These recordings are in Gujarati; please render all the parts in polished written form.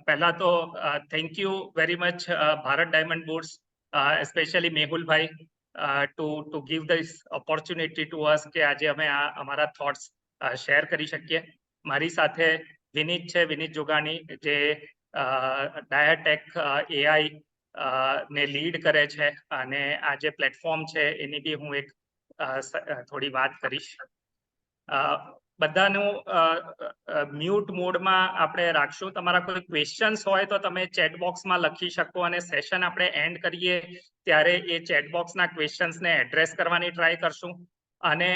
पहला तो thank you very much Bharat Diamond Bourse, specially Mehul bhai, to give this opportunity to us કે આજે અમે અમારા થોટ્સ શેર કરી શકીએ. મારી સાથે વિનીત છે, વિનીત જોગાણી, જે ડાયાટેક એઆઈ ને લીડ કરે છે અને આ જે પ્લેટફોર્મ છે એની બી હું એક થોડી વાત કરીશ. બધાનું મ્યુટ મોડમાં આપણે રાખશું. તમારા કોઈ ક્વેશ્ચન્સ હોય તો તમે ચેટ બોક્સમાં લખી શકો અને સેશન આપણે એન્ડ કરીએ ત્યારે એ ચેટ બોક્સના ક્વેશ્ચન્સને એડ્રેસ કરવાની ટ્રાય કરશું. અને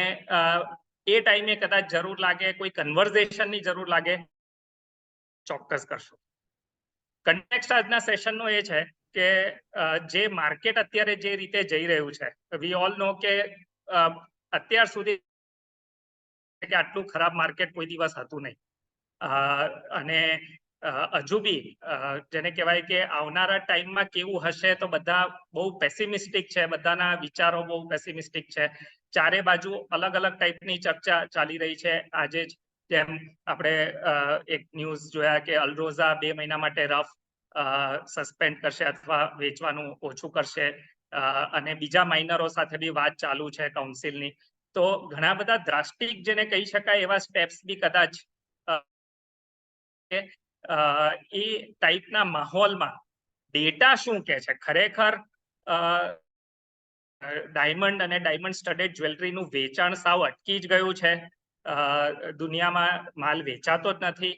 એ ટાઈમે કદાચ જરૂર લાગે, કોઈ કન્વર્ઝેશનની જરૂર લાગે, ચોક્કસ કરશું. કન્ટેક્સ્ટ આજના સેશનનો એ છે કે જે માર્કેટ અત્યારે જે રીતે જઈ રહ્યું છે, વી ઓલ નો કે અત્યાર સુધી કે આટલું ખરાબ માર્કેટ કોઈ દિવસ હતું નહીં. અને હજુ બી જેને કહેવાય કે આવનારા ટાઈમમાં કેવું હશે તો બધા બહુ પેસિમિસ્ટિક છે, બધાના વિચારો બહુ પેસિમિસ્ટિક છે. ચારે બાજુ અલગ અલગ ટાઈપની ચર્ચા ચાલી રહી છે. આજે જ જેમ આપણે એક ન્યૂઝ જોયા કે અલરોઝા 2 મહિના માટે રફ સસ્પેન્ડ કરશે અથવા વેચવાનું ઓછું કરશે, અને બીજા માઇનરો સાથે બી વાત ચાલુ છે કાઉન્સિલની. તો ઘણા બધા દ્રાસ્ટિક જેને કહી શકાય એવા સ્ટેપ્સ બી કદાચ એ ટાઈપના માહોલમાં ડેટા શું કહે છે, ખરેખર ડાયમંડ અને ડાયમંડ સ્ટડેડ જ્વેલરીનું વેચાણ સાવ અટકી જ ગયું છે, દુનિયામાં માલ વેચાતો જ નથી.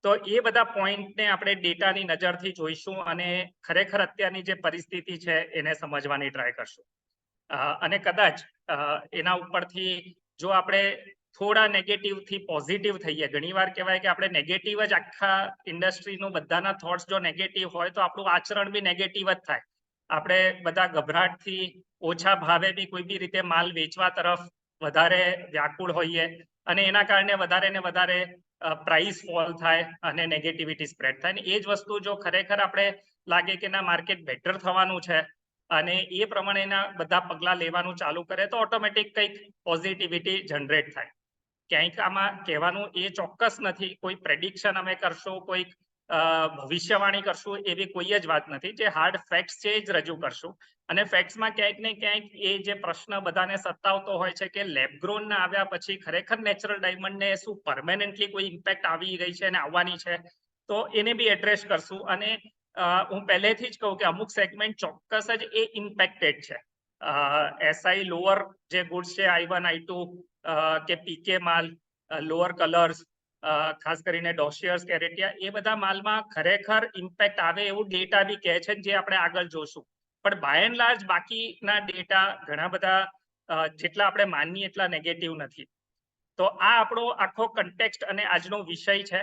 તો એ બધા પોઈન્ટને આપણે ડેટાની નજરથી જોઈશું અને ખરેખર અત્યારની જે પરિસ્થિતિ છે એને સમજવાની ટ્રાય કરશું. અને કદાચ એના ઉપરથી જો આપણે થોડા નેગેટિવથી પોઝિટિવ થઈએ, ઘણીવાર કહેવાય કે આપણે નેગેટિવ જ આખા ઇન્ડસ્ટ્રીનું બધાના થોટ્સ જો નેગેટિવ હોય તો આપણું આચરણ બી નેગેટિવ જ થાય. આપણે બધા ગભરાટથી ઓછા ભાવે બી કોઈ બી રીતે માલ વેચવા તરફ વધારે વ્યાકુળ હોઈએ અને એના કારણે વધારે ને વધારે પ્રાઇસ ફોલ થાય અને નેગેટિવિટી સ્પ્રેડ થાય. અને એ જ વસ્તુ જો ખરેખર આપણે લાગે કે ના માર્કેટ બેટર થવાનું છે અને એ પ્રમાણેના બધા પગલા લેવાનું ચાલુ કરે તો ઓટોમેટિક કંઈક પોઝિટિવિટી જનરેટ થાય. ક્યાંક આમાં કહેવાનું એ ચોક્કસ નથી, કોઈ પ્રેડિક્શન અમે કરશું, કોઈ ભવિષ્યવાણી કરશું, એવી કોઈ જ વાત નથી. જે હાર્ડ ફેક્ટ્સ છે એ જ રજૂ કરશું. અને ફેક્ટ્સમાં ક્યાંક ને ક્યાંક એ જે પ્રશ્ન બધાને સતાવતો હોય છે કે લેબ ગ્રોન ના આવ્યા પછી ખરેખર નેચરલ ડાયમંડને શું પરમેનન્ટલી કોઈ ઇમ્પેક્ટ આવી રહી છે અને આવવાની છે, તો એને બી એડ્રેસ કરશું. અને હું પહેલેથી જ કહું કે અમુક સેગમેન્ટ ચોક્કસ જ એ ઇમ્પેક્ટેડ છે. એસઆઈ લોઅર જે ગુડ્સ છે, I1 I2 કે પીકે માલ, લોઅર કલર્સ, ખાસ કરીને ડોશિયર્સ, કેરેટિયા, એ બધા માલમાં ખરેખર ઇમ્પેક્ટ આવે એવું ડેટા બી કહે છે, જે આપણે આગળ જોશું. પણ બાય એન્ડ લાર્જ બાકીના ડેટા ઘણા બધા જેટલા આપણે માનીએ એટલા નેગેટિવ નથી. તો આ આપણો આખો કન્ટેક્સ્ટ અને આજનો વિષય છે.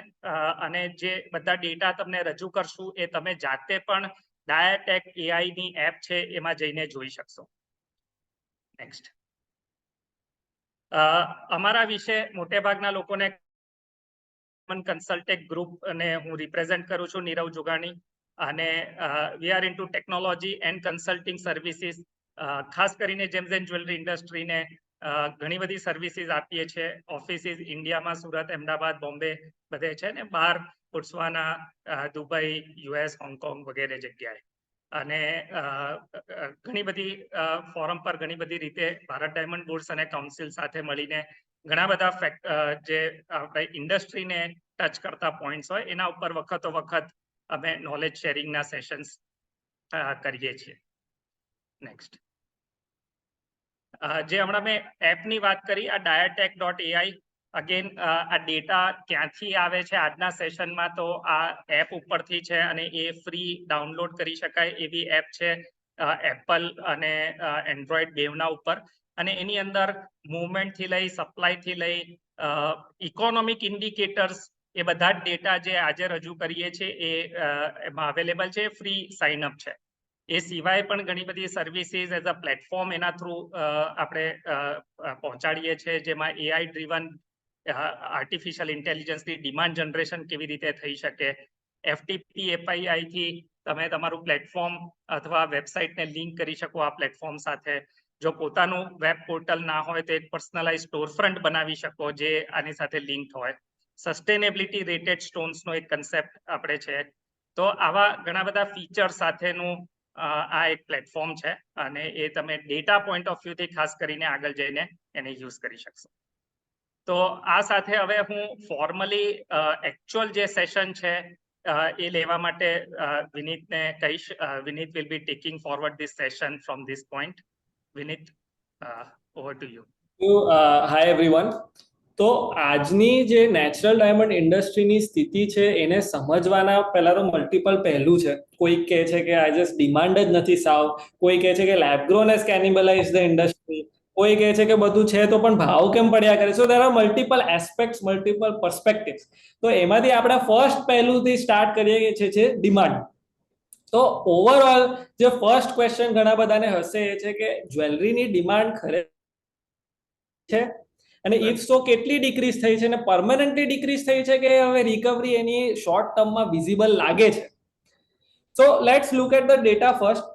અને જે બધા ડેટા તમને રજૂ કરશું એ તમે જાતે પણ ડાયાટેક એઆઈની એપ છે એમાં જઈને જોઈ શકશો. નેક્સ્ટ. અમારા વિશે મોટે ભાગના લોકોને કન્સલ્ટેક ગ્રુપ અને હું રિપ્રેઝેન્ટ કરું છું, નીરવ જોગાણી, અને we are into technology and consulting services. ખાસ કરીને જેમ્સ એન્ડ જ્વેલરી ઇન્ડસ્ટ્રીને ઘણી બધી સર્વિસીસ આપીએ છીએ. ઓફિસીસ ઇન્ડિયામાં સુરત, અમદાવાદ, બોમ્બે બધે છે, ને બહાર બોટ્સવાના, દુબઈ, US, હોંગકોંગ વગેરે જગ્યાએ. અને ઘણી બધી ફોરમ પર ઘણી બધી રીતે ભારત ડાયમંડ બુટ્સ અને કાઉન્સિલ સાથે મળીને ઘણા બધા જે આપણે ઇન્ડસ્ટ્રીને ટચ કરતા પોઈન્ટ્સ હોય એના ઉપર વખતો વખત અમે નોલેજ શેરિંગના સેશન્સ કરીએ છીએ. નેક્સ્ટ. જે હમણાં મેં એપની વાત કરી, આ diatek.ai, અગેન આ ડેટા ક્યાંથી આવે છે આજના સેશનમાં, તો આ એપ ઉપરથી છે અને એ ફ્રી ડાઉનલોડ કરી શકાય એવી એપ છે, એપલ અને એન્ડ્રોઈડ બેવના ઉપર. અને એની અંદર મૂવમેન્ટથી લઈ, સપ્લાયથી લઈ, ઇકોનોમિક ઇન્ડિકેટર્સ, એ બધા જ ડેટા જે આજે રજૂ કરીએ છીએ એ એમાં અવેલેબલ છે, ફ્રી સાઇનઅપ છે. એ સિવાય પણ ઘણી બધી સર્વિસીસ એઝ અ પ્લેટફોર્મ એના થ્રુ આપણે પહોંચાડીએ છીએ, જેમાં AI ડ્રીવન આર્ટિફિશિયલ ઇન્ટેલિજન્સની ડિમાન્ડ જનરેશન કેવી રીતે થઈ શકે, FTP API થી તમે તમારું પ્લેટફોર્મ અથવા વેબસાઇટને લિંક કરી શકો આ પ્લેટફોર્મ સાથે. જો પોતાનું વેબ પોર્ટલ ના હોય તો એક પર્સનલાઇઝ સ્ટોર ફ્રન્ટ બનાવી શકો જે આની સાથે લિંક હોય. સસ્ટેનેબિલિટી રેટેડ સ્ટોન્સનો એક કન્સેપ્ટ આપણે છે. તો આવા ઘણા બધા ફીચર સાથેનું આ એક પ્લેટફોર્મ છે અને એ તમે ડેટા પોઈન્ટ ઓફ વ્યૂથી ખાસ કરીને આગળ જઈને એને યુઝ કરી શકશો. તો આ સાથે હવે હું ફોર્મલી એકચ્યુઅલ જે સેશન છે એ લેવા માટે વિનીતને કહીશ. Vineet will be taking forward this session from this point. Vineet, over to you. Hi everyone. તો આજની જે નેચરલ ડાયમંડ ઇન્ડસ્ટ્રીની સ્થિતિ છે એને સમજવાના પહેલા તો મલ્ટિપલ પહેલું છે. કોઈ કહે છે કે આ જસ્ટ ડિમાન્ડ જ નથી સાવ, કોઈ કહે છે કે lab grown has cannibalise the industry, કોઈ કહે છે કે બધું છે તો પણ ભાવ કેમ પડ્યા કરે. So there are multiple aspects, multiple perspectives. તો એમાંથી આપણે ફર્સ્ટ પહેલુંથી સ્ટાર્ટ કરીએ છે ડિમાન્ડ. તો ઓવરઓલ જે ફર્સ્ટ ક્વેશ્ચન ઘણા બધાને હશે એ છે કે જ્વેલરીની ડિમાન્ડ ખરેખર છે અને ઇફ સો કેટલી ડિક્રીઝ થઈ છે અને પરમનન્ટલી ડિક્રીઝ થઈ છે કે હવે રિકવરી એની શોર્ટ ટર્મમાં વિઝિબલ લાગે છે. So let's look at the data first.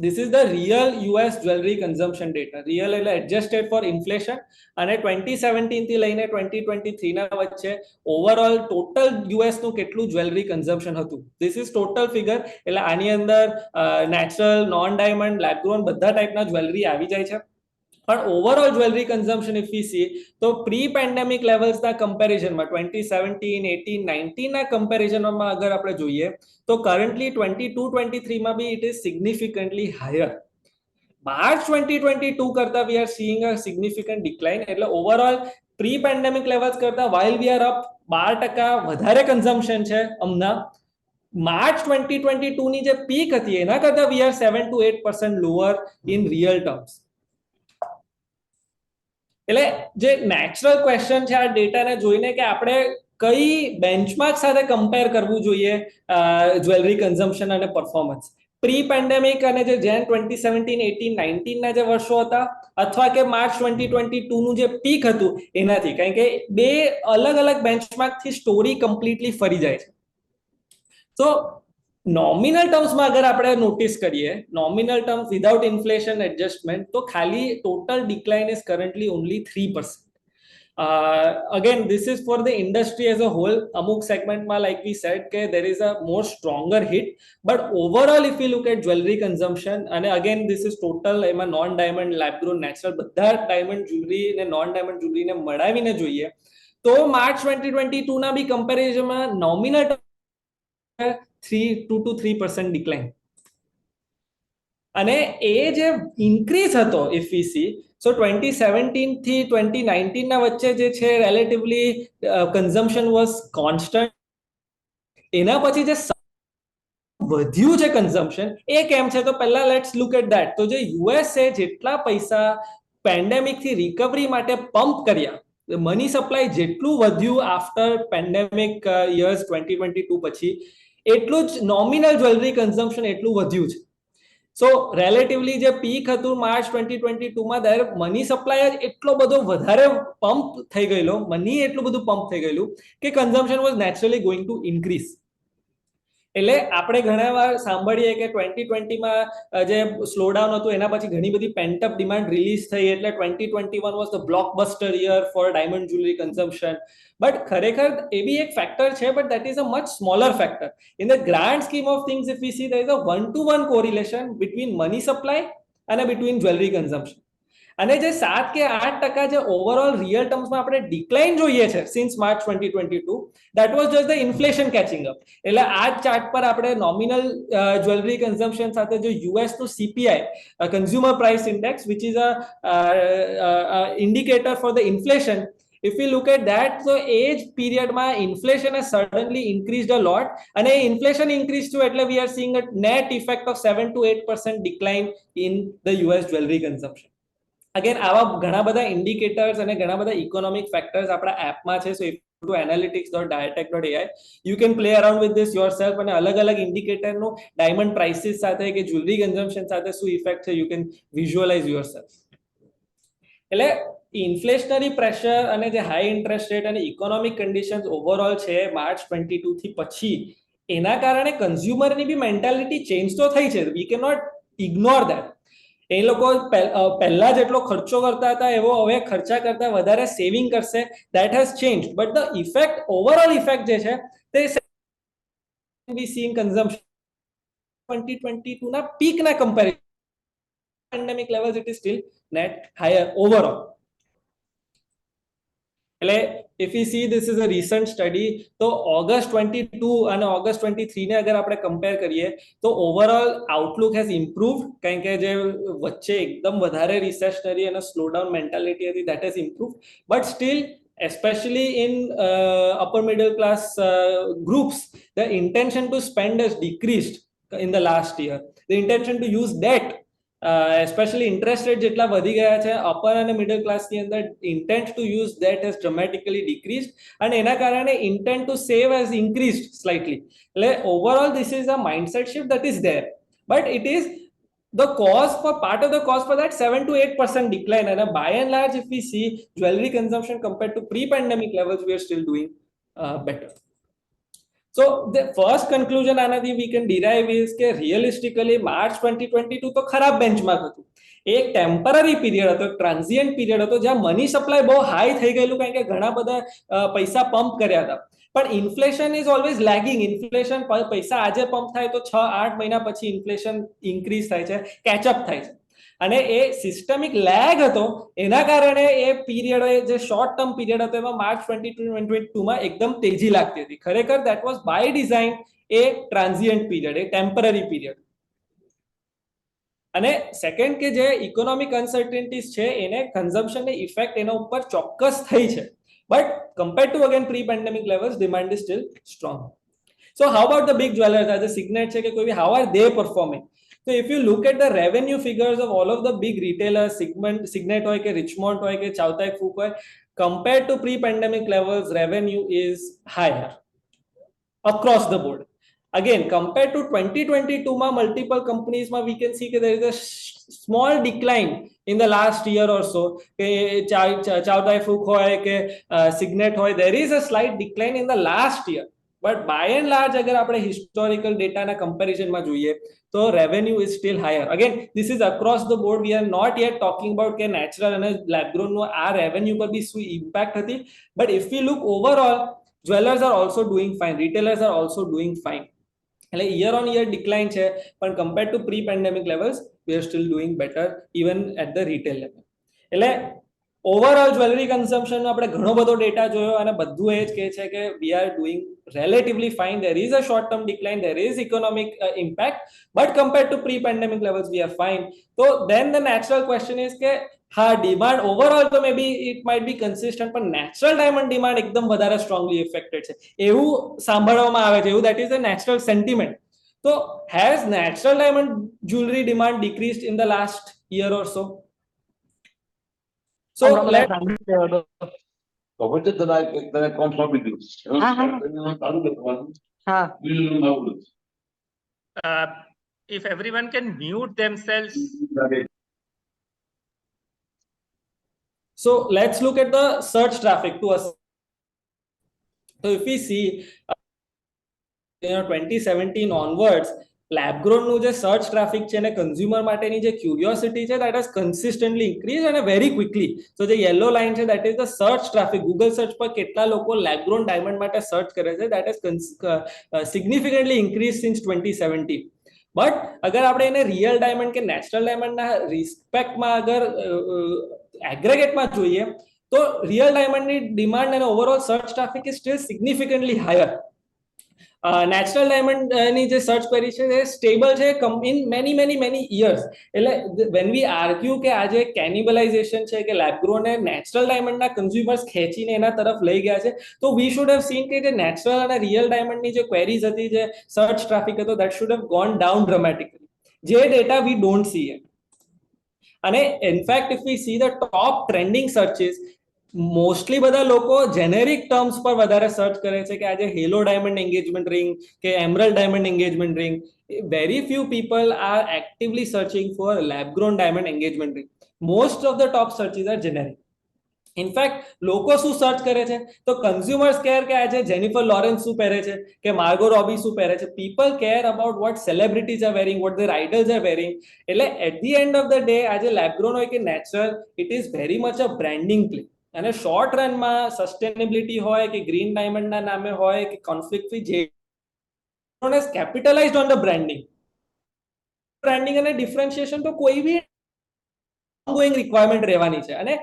This is the real US jewelry consumption data. Real એટલે adjusted for inflation અને 2017 થી લઈને 2023 ના વચ્ચે ઓવરઓલ ટોટલ US નું કેટલું જ્વેલરી કન્ઝમ્પશન હતું. This is total figure. એટલે આની અંદર natural, non diamond, lab grown બધા ટાઈપના જ્વેલરી આવી જાય છે. પણ overall jewellery consumption if we see તો પ્રી પેન્ડેમિક લેવલ્સના કમ્પેરિઝનમાં 2017, 18, 19 ના કમ્પેરિઝનમાં અગર આપણે જોઈએ તો કરન્ટલી 22-23 માં બી it is significantly higher. March 2022 કરતા we are seeing a significant decline. એટલે ઓવરઓલ પ્રી પેન્ડેમિક લેવલ્સ કરતા વાઇલ વી આર અપ 12% વધારે કન્ઝમ્પશન છે હમણાં. માર્ચ 2022 ની જે પીક હતી એના કરતા we R 7 to 8% lower in real terms. એટલે જે નેચરલ ક્વેશ્ચન છે આ ડેટાને જોઈને કે આપણે કઈ બેન્ચમાર્ક સાથે કમ્પેર કરવું જોઈએ જ્વેલરી કન્ઝમ્પશન અને પરફોર્મન્સ. પ્રી પેન્ડેમિક અને જે જેન 2017, 18, 19 ના જે વર્ષો હતા અથવા કે માર્ચ 2022 નું જે પીક હતું એનાથી, કારણ કે બે અલગ અલગ બેન્ચમાર્ક થી સ્ટોરી કમ્પ્લીટલી ફરી જાય છે. તો નોમિનલ ટર્મ્સમાં અગર આપણે નોટિસ કરીએ, nominal terms without inflation adjustment, તો ખાલી total decline is currently only 3%. Again, this is for the industry as a whole. અમુક સેગમેન્ટમાં like we said કે there is a more stronger hit, but overall if we look at jewelry consumption, અને again this is total, એમાં non diamond, lab grown, natural બધા ડાયમંડ જ્વેલરી અને નોન ડાયમંડ જ્વેલરીને મળાવીને જોઈએ તો માર્ચ 2022 ના બી કમ્પેરિઝનમાં નોમિનલ 2 to 3% ડિક્લાઇન. અને એ જે ઇન્ક્રીઝ હતો ઇફ વી સી, સો 2017 થી 2019 ના વચ્ચે જે છે રિલેટિવલી કન્ઝમ્પશન વોઝ કોન્સ્ટન્ટ. એના પછી જે વધ્યું છે કન્ઝમ્પશન એ કેમ છે તો પહેલા લેટ્સ લુક એટ ધેટ. તો જે યુએસએ જેટલા પૈસા પેન્ડેમિક થી રિકવરી માટે પંપ કર્યા, મની સપ્લાય જેટલું વધ્યું આફ્ટર પેન્ડેમિક યર્સ 2022 પછી, એટલું જ નોમિનલ જ્વેલરી કન્ઝમ્પશન એટલું વધ્યું છે. સો રિલેટિવલી જે પીક હતું માર્ચ 2022 માં, ત્યારે મની સપ્લાય જ એટલો બધો વધારે પંપ થઈ ગયેલો, મની એટલું બધું પંપ થઈ ગયેલું કે consumption was naturally going to increase. એટલે આપણે ઘણા વાર સાંભળીએ કે 2020 માં જે સ્લોડાઉન હતું એના પછી ઘણી બધી પેન્ટઅપ ડિમાન્ડ રિલીઝ થઈ, એટલે 2021 was the blockbuster year for diamond jewellery consumption. But ખરેખર એ બી એક ફેક્ટર છે, but that is a much smaller factor. In the grand scheme of things if we see there is a 1-to-1 correlation between money supply અને બિટવીન જ્વેલરી કન્ઝમ્પશન. અને જે 7 કે 8% જે ઓવરઓલ રિયલ ટર્મ્સમાં આપણે ડિક્લાઇન જોઈએ છે since March 2022, that was just the inflation catching up. એટલે આ ચાર્ટ પર આપણે નોમિનલ જ્વેલરી કન્ઝમ્પશન સાથે જો યુએસ નું CPI, consumer price index, which is a indicator for the inflation, if we look at that, so age period માં inflation has suddenly increased a lot, અને inflation increased to એટલે we are seeing a net effect of 7 to 8% decline in the US jewelry consumption. Again આવા ઘણા બધા ઇન્ડિકેટર્સ અને ઘણા બધા ઇકોનોમિક ફેક્ટર્સ આપણા એપમાં છે. So if to analytics.diatech.ai, you can play around with this yourself, અને અલગ અલગ ઇન્ડિકેટરનું ડાયમંડ પ્રાઇસીસ સાથે કે જ્વેલરી કન્ઝમ્પશન સાથે શું ઇફેક્ટ છે you can visualize yourself. એટલે ઇન્ફ્લેશનરી પ્રેશર અને જે હાઈ ઇન્ટરેસ્ટ રેટ અને ઇકોનોમિક કન્ડિશન્સ ઓવરઓલ છે માર્ચ 22 થી પછી, એના કારણે કન્ઝ્યુમરની બી મેન્ટાલિટી ચેન્જ તો થઈ છે. We can not ignore that. એ લોકો પહેલા જેટલો ખર્ચો કરતા હતા એવો હવે ખર્ચા કરતા વધારે સેવિંગ કરશે. That has changed, but the effect, overall effect જે છે તે we see in consumption 2022 ના peak ના comparison pandemic levels, it is still net higher overall. એટલે if we see, this is a recent study, તો August 22 અને August 23 ને અગર આપણે કમ્પેર કરીએ તો ઓવરઓલ આઉટલુક હેઝ ઇમ્પ્રુવડ, કારણ કે જે વચ્ચે એકદમ વધારે રિસેશનરી અને સ્લોડાઉન મેન્ટાલિટી હતી that has improved, but still especially in upper middle class groups, the intention to spend has decreased in the last year. The intention to use debt, especially interest rate જેટલા વધી ગયા છે, અપર અને મિડલ ક્લાસ ની અંદર intent to use debt has dramatically decreased, and એના કારણે intent to save has increased slightly. એટલે overall this is a mindset shift that is there, but it is the cause for part of the cause for that 7 to 8% decline, and by and large if we see jewelry consumption compared to pre-pandemic levels, we are still doing better. So the first conclusion આનાથી we can derive is કે realistically March 2022 તો ખરાબ બેન્ચમાર્ક હતું. એક ટેમ્પરરી પીરિયડ હતો, ટ્રાન્ઝિયન્ટ પીરિયડ હતો, જ્યાં મની સપ્લાય બહુ હાઈ થઈ ગયેલું, કારણ કે ઘણા બધા પૈસા પંપ કર્યા હતા. પણ inflation is always lagging. Inflation પૈસા આજે પંપ થાય તો 6-8 મહિના પછી ઇન્ફ્લેશન ઇન્ક્રીઝ થાય છે, કેચઅપ થાય છે, અને એ સિસ્ટમિક લેગ હતો. એના કારણે એ પીરિયડ, જે શોર્ટ ટર્મ પીરિયડ હતો, એમાં માર્ચ 2022 માં એકદમ તેજી લાગતી હતી. ખરેખર that was by design a transient period, a temporary period. અને સેકન્ડ કે જે ઇકોનોમિક અનસર્ટેનિટીઝ છે એને કન્ઝમ્પશનની ઇફેક્ટ એના ઉપર ચોક્કસ થઈ છે, but compared to again pre pandemic levels demand is still strong. So how about the big jewellers, આજે સિગ્નેટ છે કે કોઈ, how are they performing? So if you look at the revenue figures of all of the big retailers, Signet hoy ke Richemont hoy ke Chow Tai Fook hoy, compared to pre-pandemic levels, revenue is higher across the board. Again, compared to 2022 ma multiple companies ma we can see that there is a small decline in the last year or so. Chow Tai Fook hoy ke Signet hoy, there is a slight decline in the last year, but by and large agar આપણે historical data ના comparison માં જોઈએ તો revenue is still higher. Again, this is across the board. We are not yet talking about કે natural અને lab grown નો આ revenue પર બી શું impact હતી, but if we look overall, jewelers are also doing fine, retailers are also doing fine. એટલે year on year decline છે, પણ compared to pre pandemic levels we are still doing better even at the retail level. એટલે ઓવરઓલ જ્વેલરી કન્ઝમ્પશન નો આપણે ઘણો બધો ડેટા જોયો અને બધું એ જ કહે છે કે we are doing relatively fine. There is a short term decline, there is economic impact, but compared to pre pandemic levels we are fine. So then the natural question is કે હા, ડિમાન્ડ ઓવરઓલ તો મે B it might be consistent, પણ નેચરલ ડાયમંડ ડિમાન્ડ એકદમ વધારે સ્ટ્રોંગલી ઇફેક્ટેડ છે એવું સાંભળવામાં આવે છે, એવું that is the natural sentiment. So has natural diamond jewelry demand decreased in the last year or so? So let Then I confirm with you. If everyone can mute themselves. So let's look at the search traffic to us. So if we see 2017 onwards, lab grown નું જે સર્ચ ટ્રાફિક છે અને કન્ઝ્યુમર માટેની જે ક્યુરિયોસિટી છે that has consistently increased and very quickly. So the yellow line છે that is the search traffic. Google search પર કેટલા લોકો lab grown diamond માટે સર્ચ કરે છે, that has significantly increased since 2017. But અગર આપણે એને રિયલ ડાયમંડ કે નેચરલ ડાયમંડના રિસ્પેક્ટમાં અગર એગ્રેગેટમાં જોઈએ તો રિયલ ડાયમંડની ડિમાન્ડ અને overall search traffic is still significantly higher. Natural diamond ની જે સર્ચ ક્વેરી છે એ સ્ટેબલ છે ઇન મેની યર્સ. એટલે વેન વી આર્ગ્યુ કે આજે કેનિબલાઇઝેશન છે કે લેબ ગ્રોને નેચરલ ડાયમંડના કન્ઝ્યુમર્સ ખેંચીને એના તરફ લઈ ગયા છે, તો વી શુડ હેવ સીન કે જે નેચરલ અને રિયલ ડાયમંડની જે ક્વેરીઝ હતી, જે સર્ચ ટ્રાફિક હતો, that should have gone down dramatically. જે data we don't see it. અને in fact if we see the top trending searches, mostly બધા લોકો જેનેરિક ટર્મ્સ પર વધારે સર્ચ કરે છે કે આજે હેલો ડાયમંડ એન્ગેજમેન્ટ રિંગ કે emerald diamond engagement ring. Very few people are actively searching for lab grown diamond engagement ring. Most of the top searches are generic. In fact લોકો શું સર્ચ કરે છે તો કન્ઝ્યુમર્સ કેર કે આજે જેનિફર લોરેન્સ શું પહેરે છે કે માર્ગો રોબી શું પહેરે છે. People care about what celebrities are wearing, what their idols are wearing. એટલે at the end of the day આજે લેબગ્રોન હોય કે natural, it is very much a branding play. અને શોર્ટ રનમાં સસ્ટેનેબિલિટી હોય કે ગ્રીન ડાયમંડના નામે હોય કે કોન્ફ્લિક્ટ ફ્રી, જે has capitalized on the branding અને ડિફરન્શિએશન તો કોઈ બી ongoing requirement રહેવાની છે અને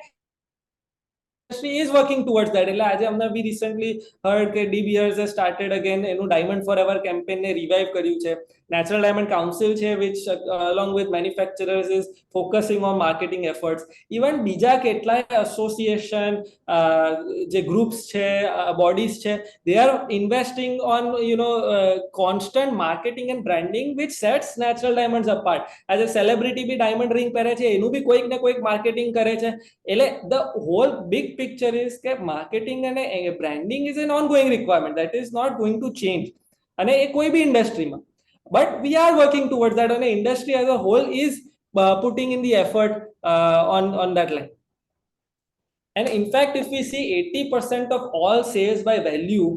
industry is working towards that. એટલે આજે અમને we recently heard કે De Beers has started again એનું Diamond Forever campaign ને revive કર્યું છે. Natural Diamond Council છે which along with manufacturers is focusing on marketing efforts. Even બીજા કેટલાય association જે groups છે, bodies છે, they are investing on constant marketing and branding which sets natural diamonds apart. આજે celebrity બી diamond ring પહેરે છે, એનું બી કોઈક ને કોઈક marketing કરે છે. એટલે the whole big picture is કે marketing અને branding is an ongoing requirement that is not going to change. અને એ કોઈ બી ઇન્ડસ્ટ્રીમાં, but we are working towards that અને industry as a whole is putting in the effort on that line. And in fact, if we see 80% of all sales by value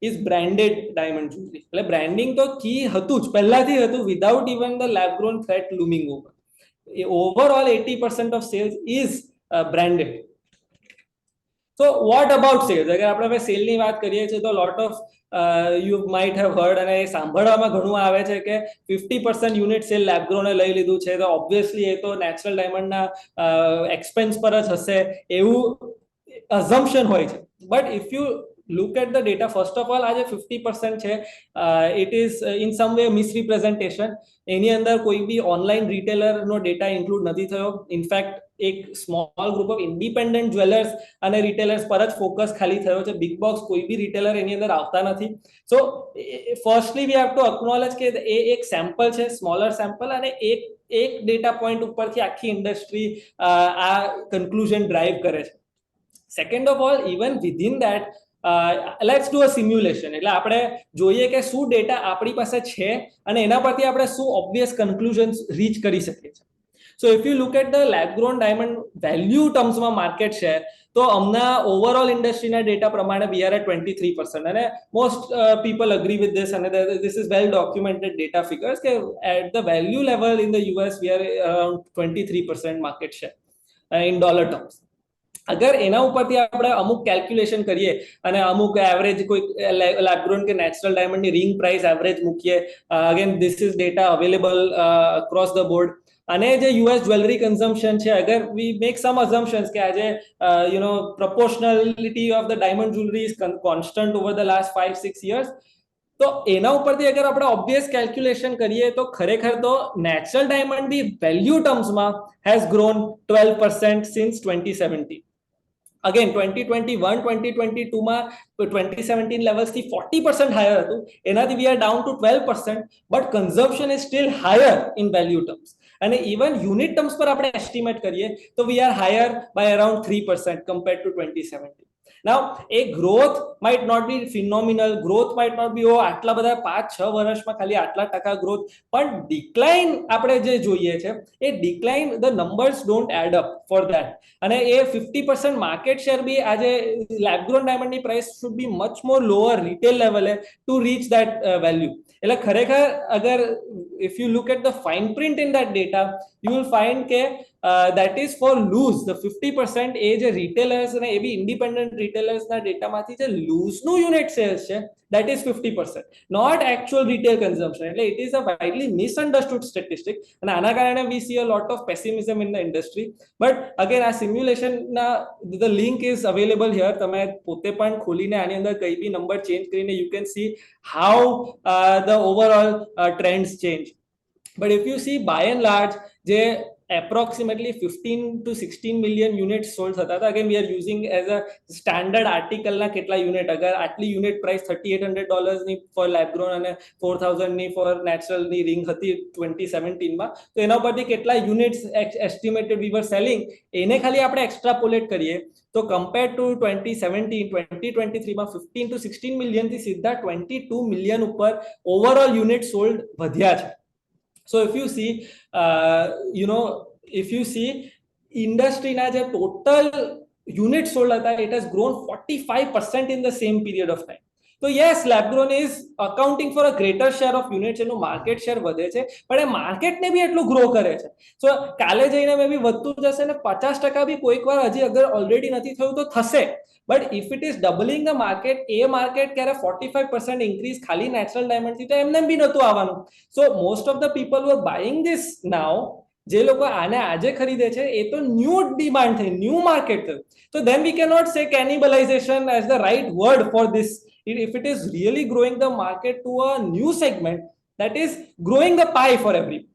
is branded diamond jewelry. એટલે branding તો key હતું જ, પહેલાથી હતું, without even the lab grown threat looming over. Overall 80% of sales is branded. So what about sales? અગર આપણે હવે સેલ ની વાત કરીએ છીએ તો lot of you might have heard અને સાંભળવામાં ઘણું આવે છે કે 50% યુનિટ સેલ લેબ ગ્રોને લઈ લીધું છે, તો ઓબ્વિયસલી એ તો નેચરલ ડાયમંડના એક્સપેન્સ પર જ હશે એવું assumption હોય છે. But if you look at the data, first of all આજે 50% છે, it is in some way misrepresentation. એની અંદર કોઈ બી ઓનલાઈન રિટેલરનો ડેટા ઇન્ક્લુડ નથી થયો. ઇનફેક્ટ એક small group of independent jewellers અને રિટેલર્સ પર જ ફોકસ ખાલી થયો છે. બિગ બોક્સ કોઈ બી રિટેલર એની અંદર આવતા નથી. સો ફર્સ્ટલી વી હેવ ટુ અકનોલેજ કે એ એક સેમ્પલ છે, સ્મોલર સેમ્પલ, અને એક ડેટા પોઈન્ટ ઉપરથી આખી ઇન્ડસ્ટ્રી આ કન્ક્લુઝન ડ્રાઈવ કરે છે. Second of all, even within that let's do a simulation. એટલે આપણે જોઈએ કે શું ડેટા આપણી પાસે છે અને એના પરથી આપણે શું ઓબ્વિયસ કન્ક્લુઝન્સ રીચ કરી શકીએ છીએ. So if you look at the lab grown diamond value terms માં માર્કેટ શેર, તો હમણાં ઓવરઓલ ઇન્ડસ્ટ્રીના ડેટા પ્રમાણે we are at 23%. અને most people agree with this અને this is well documented data figures કે at the value level in the US we are around 23% market share in dollar terms. અગર એના ઉપરથી આપણે અમુક કેલ્ક્યુલેશન કરીએ અને અમુક એવરેજ કોઈ લેબ ગ્રોન કે નેચરલ ડાયમંડની રિંગ પ્રાઇસ એવરેજ મૂકીએ, again this is data available across the board, અને જે યુએસ જ્વેલરી કન્ઝમ્પશન છે, અગર વી મેક સમ અઝમ્પશન્સ કે આજે proportionality of the diamond jewelry is constant over the last 5-6 years, તો એના ઉપરથી અગર આપણે ઓબ્વિયસ કેલ્ક્યુલેશન કરીએ તો ખરેખર તો નેચરલ ડાયમંડ બી વેલ્યુ ટર્મ્સમાં હેઝ ગ્રોન 12% સિન્સ 2017. અગેન 2021 2022 માં 2017 લેવલ્સથી 40% હાયર હતું, એનાથી we are down to 12%, but consumption is still higher in value terms. અને ઇવન યુનિટ ટર્મ્સ પર આપણે એસ્ટિમેટ કરીએ તો we are higher by around 3% compared to 2017. Now, a growth might not be phenomenal, growth might not be આટલા બધા 5-6 વર્ષમાં ખાલી આટલા ટકા ગ્રોથ, પણ ડિક્લાઇન આપણે જે જોઈએ છે એ decline, the numbers don't add up for that. અને એ 50% માર્કેટ શેર બી આજે લેબ ગ્રોન ડાયમંડની price should be much more lower retail લેવલે ટુ રીચ ધેટ વેલ્યુ. એટલે ખરેખર અગર if you look at the fine print in that data, you will find કે that is for loose. The 50% એ જે રિટેલર્સ અને એ બી ઇન્ડિપેન્ડન્ટ રિટેલર્સના ડેટામાંથી જે લૂઝનું યુનિટ સેલ્સ છે, that is 50%, not actual retail consumption. એટલે it is a widely misunderstood statistic અને આના કારણે we see a lot of pessimism in the industry. But again, આ simulation ના the link is available here. તમે પોતે પણ ખોલીને આની અંદર કઈ બી નંબર ચેન્જ કરીને you can see how the overall trends change. But if you see by and large, જે approximately 15 to 16 million units sold થતા હતા. Again, we are using as a standard article ના કેટલા યુનિટ, અગર આટલી યુનિટ પ્રાઇસ $3,800 ની ફોર લેબ ગ્રોન અને 4,000 ની ફોર નેચરલ ની રિંગ હતી 2017 માં, તો એના પરથી કેટલા યુનિટ્સ એસ્ટિમેટેડ વી વર સેલિંગ, એને ખાલી આપણે એક્સ્ટ્રાપોલેટ કરીએ તો કમ્પેર્ડ ટુ 2017 2023 માં 15 to 16 મિલિયન થી સીધા 22 મિલિયન ઉપર ઓવરઓલ યુનિટ સોલ્ડ વધ્યા છે. So if you see, if you see industry ના જે total units sold હતા, it has grown 45% in the same period of time. So yes, lab-grown is accounting for a greater share of units, એનું માર્કેટ શેર વધે છે, પણ એ માર્કેટને બી એટલું ગ્રો કરે છે. સો કાલે જઈને મે બી વધતું જશે ને 50% બી કોઈક વાર હજી અગર ઓલરેડી નથી થયું તો થશે. But if it is doubling the market, A market ક્યારે 45% ઇન્ક્રીઝ ખાલી નેચરલ ડાયમંડ થી તો એમને બી નતું આવવાનું. So most of the people were buying this now, જે લોકો આને આજે ખરીદે છે એ તો ન્યૂ ડિમાન્ડ થઈ, ન્યૂ માર્કેટ થયું. So then we cannot say cannibalization as the right word for this. If it is really growing the market to a new segment, that is growing the pie for everyone.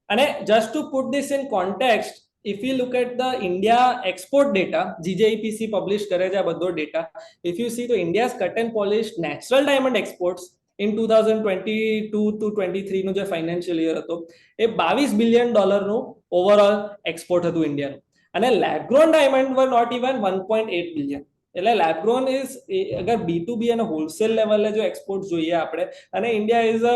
And just to put this in context, if you look at the India export data, GJEPC published કરે છે આ બધો data. If you see, તો India's cut and polished natural diamond exports in 2022 to 23 નું જે financial year હતો એ $22 billion નું overall export હતું ઇન્ડિયાનું. અને lab grown diamond were not even 1.8 billion. એટલે lab grown is, અગર B2B અને wholesale level જો exports જોઈએ આપણે, અને India is a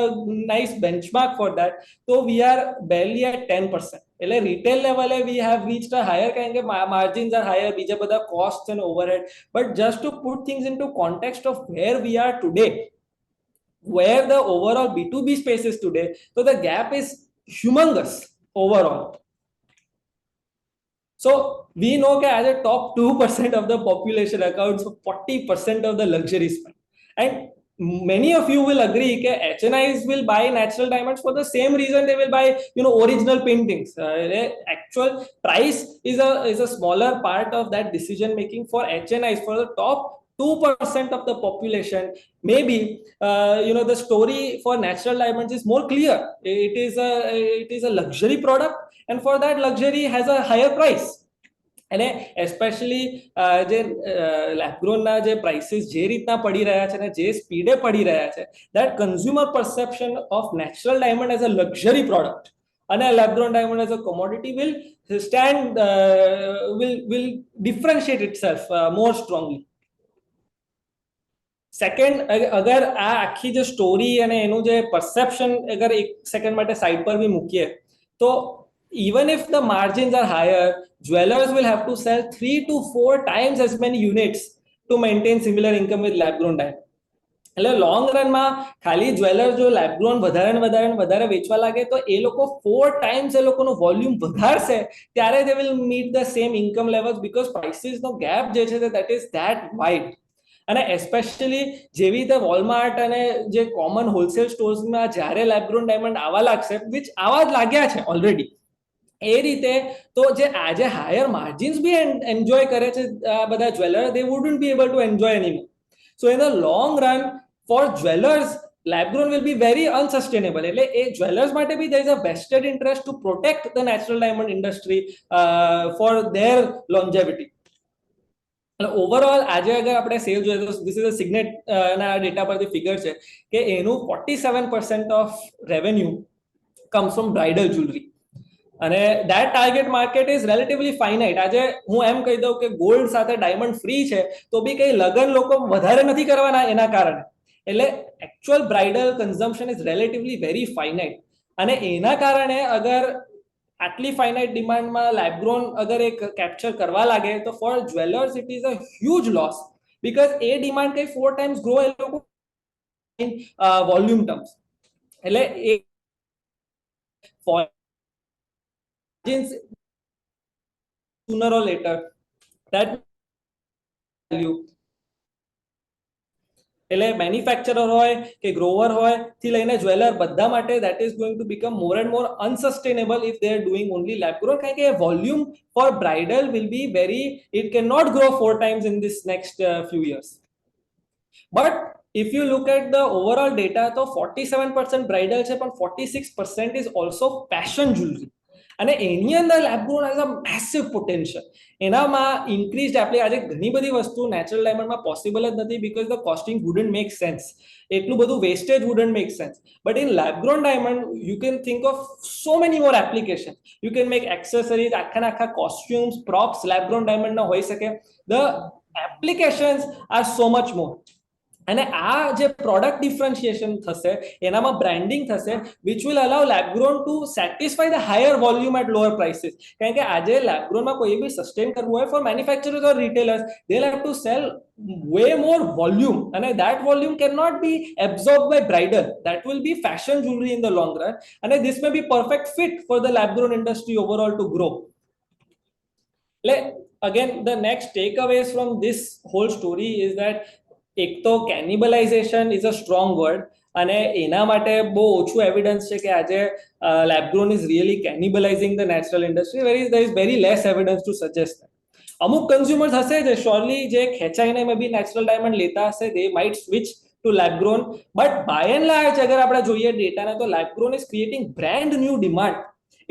nice benchmark for that, so we are barely at 10%. એટલે retail level we have reached a higher, કારણ કે margins are higher, બીજા બધા costs and overhead. But just to put things into context of where we are today, where the overall B2B space is today, so the gap is humongous overall. So we know that as a top 2% of the population accounts for 40% of the luxury spend. And many of you will agree that HNIs will buy natural diamonds for the same reason they will buy, original paintings. Actual price is a smaller part of that decision making for HNIs. For the top 2% of the population, maybe the story for natural diamonds is more clear. It is a luxury product, and for that luxury has a higher price. અને એસ્પેશિયલી જે લેબ ગ્રોનના જે પ્રાઇસીસ જે રીતના પડી રહ્યા છે ને જે સ્પીડે પડી રહ્યા છે, that consumer perception of natural diamond as a luxury product અને lab grown diamond as a commodity will differentiate itself more strongly. Second, અગર આ આખી જે સ્ટોરી અને એનું જે પરસેપ્શન અગર એક સેકન્ડ માટે સાઈડ પર બી મૂકીએ, તો even if the margins are higher, jewelers will have to sell 3 to 4 times as many units to maintain similar income with lab grown diamond. એટલે લોંગ રનમાં ખાલી જ્વેલર જો લેબ ગ્રોન વધારે વેચવા લાગે તો એ લોકો 4 times એ લોકોનું વોલ્યુમ વધારશે ત્યારે they will meet the same income levels, because prices no gap જે છે that is that wide. અને એસ્પેશિયલી જેવી રીતે વોલમાર્ટ અને જે કોમન હોલસેલ સ્ટોર્સમાં જ્યારે લેબ ગ્રોન ડાયમંડ આવા લાગશે, વિચ આવા જ लाग्યા છે ઓલરેડી, એ રીતે તો જે આજે હાયર માર્જિન્સ બી એન્જોય કરે છે બધા jeweller, they wouldn't be able to enjoy anymore. So in the long run, for jewelers, lab grown will be very unsustainable. એટલે એ જ્વેલર્સ માટે બી there is a vested interest to protect the natural diamond industry for their longevity. Overall આજે અગર આપણે સેલ જોઈએ તો this is a Signet ના ડેટા પરથી ફિગર છે કે એનું 47% of revenue comes from bridal jewelry. અને that target market is relatively finite. આજે હું એમ કહી દઉં કે ગોલ્ડ સાથે ડાયમંડ ફ્રી છે તો બી કઈ લગન લોકો વધારે નથી કરવાના એના કારણે. એટલે actual bridal consumption is relatively very finite. અને એના કારણે અગર આટલી ફાઇનાઇટ ડિમાન્ડમાં લેબ ગ્રોન અગર એક કેપ્ચર કરવા લાગે તો for jewellers it is a huge loss, because એ ડિમાન્ડ કઈ 4 times ગ્રો એ લોકો વોલ્યુમ ટર્મ્સ. એટલે એ sooner or later that value, એટલે મેન્યુફેક્ચરર હોય કે ગ્રોવર હોય થી લઈને જ્વેલર બધા માટે that is going to become more and more unsustainable if they are doing only lab grown, કારણ કે volume for bridal will be very, it cannot grow 4 times in this next few years. But if you look at the overall data, તો 47% bridal છે પણ 46% is also fashion jewelry. અને એની અંદર lab grown has a massive potential. એનામાં ઇન્ક્રીઝડ આપણે આજે ઘણી બધી વસ્તુ નેચરલ ડાયમંડમાં પોસિબલ જ નથી, because the costing wouldn't make sense. એટલું બધું wastage wouldn't make sense. But in lab grown diamond you can think of so many more applications. You can make accessories, આખા costumes, props lab grown diamond ના હોઈ શકે. The applications are so much more. અને આ જે પ્રોડક્ટ ડિફરન્શિએશન થશે એનામાં બ્રાન્ડિંગ થશે which will allow lab grown to satisfy the higher volume at lower prices. કારણ કે આજે lab grown માં કોઈ બી સસ્ટેન કરવું હોય for manufacturers or retailers, they'll have to sell way more volume, and that volume cannot be absorbed by bridal. That will be fashion jewelry in the long run, and this may be perfect fit for the lab grown industry overall to grow. Again, the next takeaways from this whole story is that એક તો cannibalisation is a strong word, અને એના માટે બહુ ઓછું એવિડન્સ છે કે આજે lab grown is really cannibalising the natural industry. there is very less evidence to suggest that. અમુક કન્ઝ્યુમર્સ હશે જે શ્યોરલી જે ખેંચાઈને મે બી નેચરલ ડાયમંડ લેતા હશે, they might switch to lab grown, but by and large અગર આપણે જોઈએ ડેટાને તો lab grown is creating brand new demand.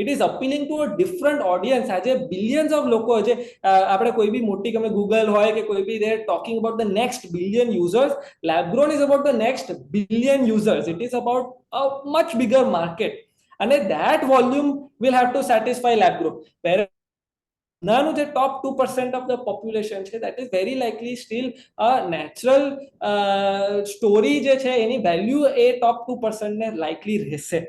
It is appealing to a different audience. આજે billions of લોકો છે, આપણે કોઈ બી મોટી તમે ગૂગલ હોય કે કોઈ બી, they are talking about the next billion users. Lab grown is about the next billion users. It is about a much bigger market, and that volume will have to satisfy lab grown. Whereas નાનું જે top 2% of the population છે, that is very likely still a natural story જે છે એની વેલ્યુ એ top 2% ને likely રહેશે.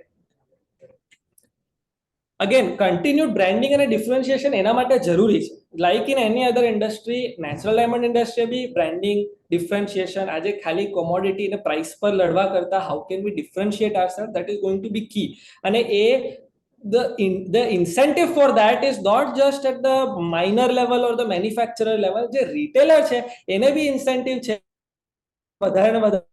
Again, continued branding and differentiation એના માટે જરૂરી છે. Like in any other industry, natural diamond industry B branding, differentiation, આજે ખાલી commodity ને price પર લડવા કરતા how can we differentiate ourselves, that is going to be key. અને એ the incentive for that is not just at the minor level or the manufacturer level. જે retailer છે એને બી incentive છે, વધારે ને વધારે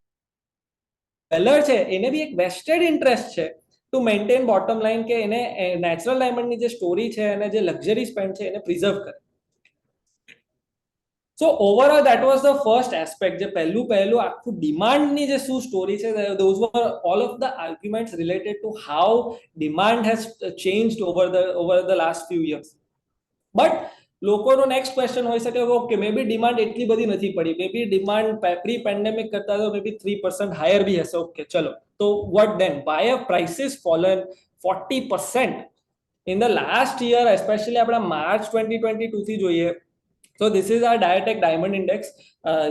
seller છે એને બી એક vested interest છે to maintain bottom line કે એને નેચરલ ડાયમંડ ની જે સ્ટોરી છે અને જે લક્ઝરી સ્પેન્ડ છે એને પ્રિઝર્વ કરે. So overall that was the first aspect. જે પહેલું આખું ડિમાન્ડ ની જે શું સ્ટોરી છે, those were all of the arguments related to how demand has changed over the last few years. But લોકોનો નેક્સ્ટ ક્વેશ્ચન હોઈ શકે ઓકે મે બી ડિમાન્ડ એટલી બધી નથી પડી, મે બી ડિમાન્ડ પ્રી પેન્ડેમિક કરતા તો મે બી 3% હાયર બી હશે. ઓકે ચલો, તો what then? Why have prices fallen 40% in the last year, especially આપણા માર્ચ 2022 થી જોઈએ? So this is our Diatec Diamond Index.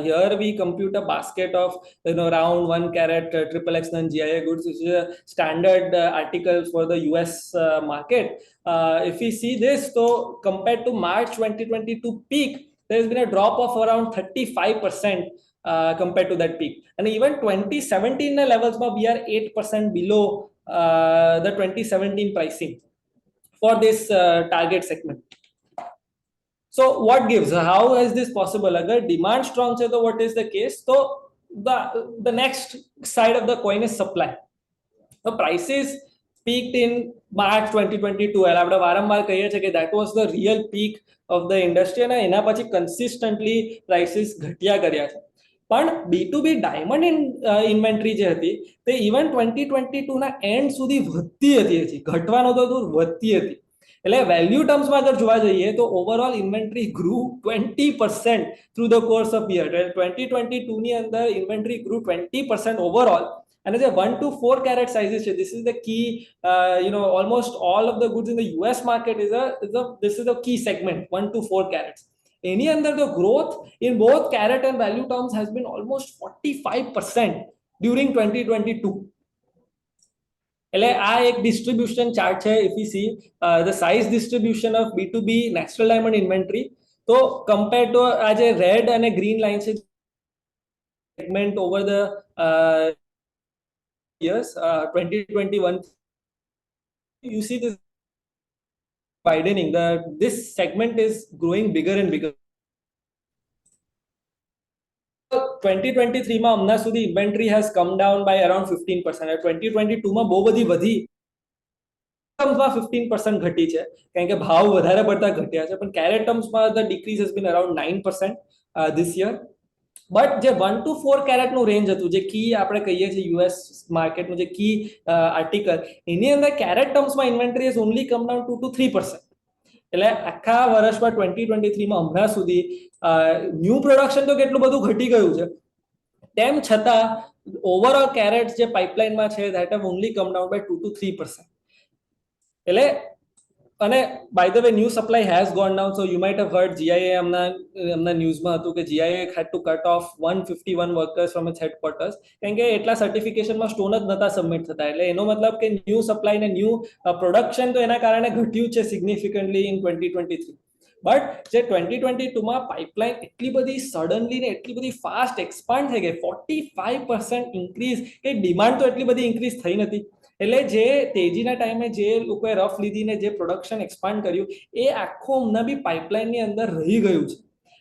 Here we compute a basket of around 1 carat triple X non GIA goods, which is a standard article for the US market. If we see this, so compared to March 2022 peak, there has been a drop of around 35% compared to that peak. And even 2017 levels, we are 8% below the 2017 pricing for this target segment. So what gives? How is this possible? Agar demand strong hai, so what is the case? So the next side of the coin is supply. The prices peaked in March 2022. આપણે વારંવાર કહીએ છીએ કે that was the real peak of the industry, અને એના પછી consistently prices ઘટ્યા કર્યા છે. પણ B2B ડાયમંડ ઇન્વેન્ટરી જે હતી તે ઇવન 2022 ના એન્ડ સુધી વધતી હતી, ઘટવાનો તો દૂર વધતી હતી. એટલે વેલ્યુ ટર્મ્સમાં અગર જોવા જઈએ તો overall inventory ગ્રુ 20% through the course of year. 2022 ની અંદર ઇન્વેન્ટરી ગ્રુ 20% ઓવરઓલ. અને જે 1 to 4 carat sizes છે, this is the key, almost all of the goods in the US market this is the key segment, 1 to 4 carats. એની અંદર the growth in both carat and value terms has been almost 45% during 2022. એટલે આ એક ડિસ્ટ્રીબ્યુશન ચાર્ટ છે. If we see the size distribution of B2B natural diamond inventory, તો compared to આ જે રેડ અને ગ્રીન લાઇન છે segment over the years, 2021 you see this widening. This segment is growing bigger and bigger. 2023 માં હમણાં સુધી inventory has come down by around 15%. 2022 માં બહુ બધી વધી, 15% ઘટી છે કારણ કે ભાવ વધારે પડતા ઘટ્યા છે. પણ કેરેટ ટર્મ્સમાં the decrease has been around 9% this year. But જે 1 to 4 કેરેટનું રેન્જ હતું, જે કી આપણે કહીએ છીએ યુએસ માર્કેટનું જે કી આર્ટિકલ, એની અંદર કેરેટ ટર્મ્સમાં inventory has only come down 2 to 3%. એટલે આખા વર્ષમાં 2023 માં હમણાં સુધી ન્યૂ પ્રોડક્શન તો કેટલું બધું ઘટી ગયું છે, તેમ છતાં ઓવરઓલ કેરેટ્સ જે પાઇપલાઇનમાં છે that have only come down by 2 to 3%. એટલે અને by the way new supply has gone down, so you might have heard GIA એમના ન્યૂઝમાં હતું કે GIA had to cut off 151 workers from its headquarters, કારણ કે એટલા સર્ટિફિકેશનમાં સ્ટોન જ નતા સબમિટ થતા. એટલે એનો મતલબ કે ન્યૂ સપ્લાય ને ન્યૂ પ્રોડક્શન તો એના કારણે ઘટ્યું છે સિગ્નિફિકન્ટલી ઇન 2023. બટ જે 2022માં પાઇપલાઇન એટલી બધી સડનલી ને એટલી બધી ફાસ્ટ એક્સપાન્ડ થઈ ગઈ, 45% ઇન્ક્રીઝ, કે ડિમાન્ડ તો એટલી બધી ઇન્ક્રીઝ થઈ નથી. એટલે જે તેજીના ટાઈમે જે લોકોએ રફ લીધીને જે પ્રોડક્શન એક્સપાન્ડ કર્યું એ આખું હમણાં બી પાઇપલાઇનની અંદર રહી ગયું છે.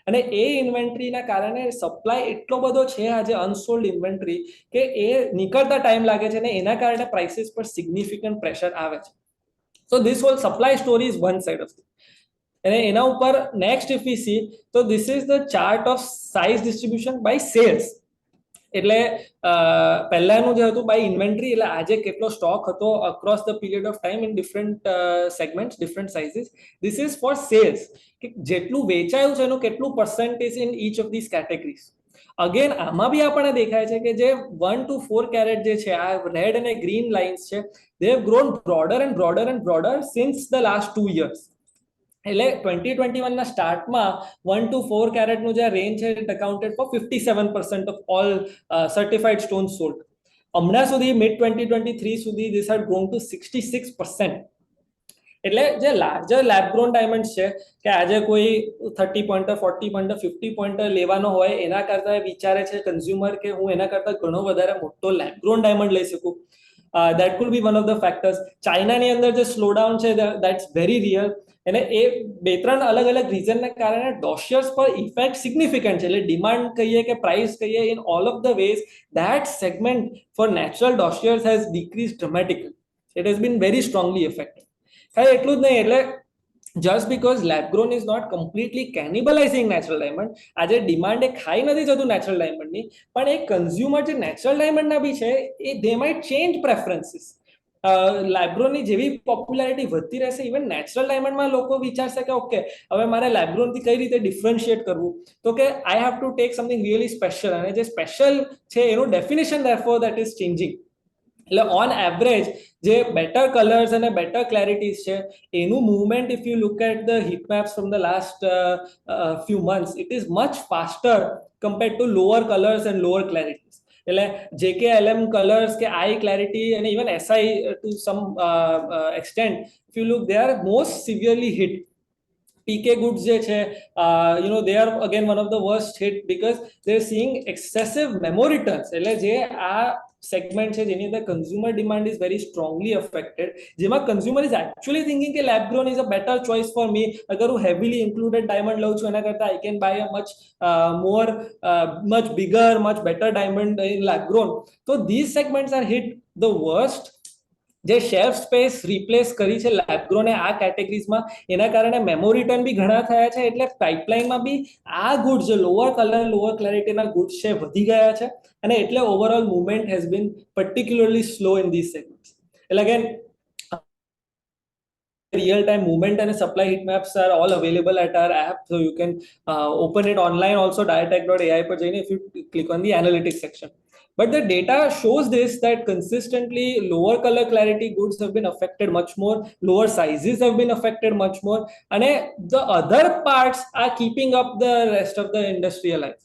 અને એ ઇન્વેન્ટરીના કારણે સપ્લાય એટલો બધો છે આજે અનસોલ્ડ ઇન્વેન્ટરી કે એ નીકળતા ટાઈમ લાગે છે અને એના કારણે પ્રાઇસીસ પર સિગ્નિફિકન્ટ પ્રેશર આવે છે. So this whole supply story is one side of. અને એના ઉપર નેક્સ્ટ ઇફ વી સી તો this is the chart of size distribution by sales. એટલે પહેલાનું જે હતું બાય ઇન્વેન્ટરી, એટલે આજે કેટલો સ્ટોક હતો across the period of time in different segments, different sizes. This is for sales, કે જેટલું વેચાયું છે એનું કેટલું percentage in each of this categories. Again આમાં બી આપણને દેખાય છે કે જે 1 to 4 કેરેટ જે છે, આ રેડ અને ગ્રીન લાઇન્સ છે, they have grown broader and broader and broader since the last 2 years. એટલે 2021 ના સ્ટાર્ટમાં 1 to 4 કેરેટનું જે રેન્જ છે it accounted for 57% of all certified stones sold. હમણાં સુધી મિડ 2023 સુધી ધીસ હેડ ગ્રોન ટુ 66%. એટલે જે લાર્જર લેબ ગ્રોન ડાયમંડ છે કે આજે કોઈ 30 પોઈન્ટર, 40 પોઈન્ટર, 50 પોઈન્ટર લેવાનો હોય એના કરતા વિચારે છે કન્ઝ્યુમર કે હું એના કરતા ઘણો વધારે મોટો લેબ ગ્રોન ડાયમંડ લઈ શકું. that could be one of the factors. ચાઇનાની અંદર જે સ્લોડાઉન છે that's very real. અને એ બે ત્રણ અલગ અલગ રીઝનના કારણે ડોશિયર્સ પર ઇફેક્ટ સિગ્નિફિકન્ટ છે. એટલે ડિમાન્ડ કહીએ કે પ્રાઇસ કહીએ, in all of the ways that segment for natural dossiers has decreased dramatically. It has been very strongly affected. ખાલી એટલું જ નહીં, એટલે just because lab grown is not completely cannibalizing natural diamond, આજે ડિમાન્ડ એ ખાઈ નથી જતું નેચરલ ડાયમંડની, પણ એ કન્ઝ્યુમર જે નેચરલ ડાયમંડના બી છે એ they might change preferences. લેબ્રોનની જેવી પોપ્યુલારિટી વધતી રહેશે, ઇવન નેચરલ ડાયમંડમાં લોકો વિચારશે કે ઓકે હવે મારે લેબ્રોનથી કઈ રીતે ડિફરન્શિએટ કરવું, તો કે I have to take something really special, અને જે સ્પેશિયલ છે એનું definition therefore that is changing. એટલે ઓન એવરેજ જે બેટર કલર્સ અને બેટર ક્લેરિટીઝ છે એનું movement if you look at the heat maps from the last few months, it is much faster compared to lower colours and lower clarities. એટલે JKLM કલર્સ કે આઈ ક્લેરિટી અને even SI to some extent if you look they are most severely hit. PK goods જે છે they are again one of the worst hit because they are seeing excessive memo returns. એટલે જે આ સેગમેન્ટ છે જેની અંદર consumer demand is very strongly affected, જેમાં કન્ઝ્યુમર ઇઝ એકચ્યુઅલી થિંકિંગ કે lab grown is a better choice for me. અગર હું હેવીલી ઇન્ક્લુડેડ ડાયમંડ લઉં છું એના કરતા I can buy a much bigger, much better diamond in lab grown. તો this segments are hit the worst. જે શેલ્ફ સ્પેસ રિપ્લેસ કરી છે લેબ ગ્રોને આ કેટેગરીઝમાં, એના કારણે મેમો રિટર્ન બી ઘણા થયા છે. એટલે પાઇપલાઇનમાં બી આ ગુડ્સ, જે લોઅર કલર લોઅર ક્લેરિટીના ગુડ્સ છે વધી ગયા છે, અને એટલે overall movement has been particularly slow in this segments. એટલે again real time movement and supply heat maps are all available at our app, so you can open it online also, diatech.ai par jaine if you click on the analytics section. But the data shows this, that consistently lower color clarity goods have been affected much more, lower sizes have been affected much more, and the other parts are keeping up the rest of the industry alive.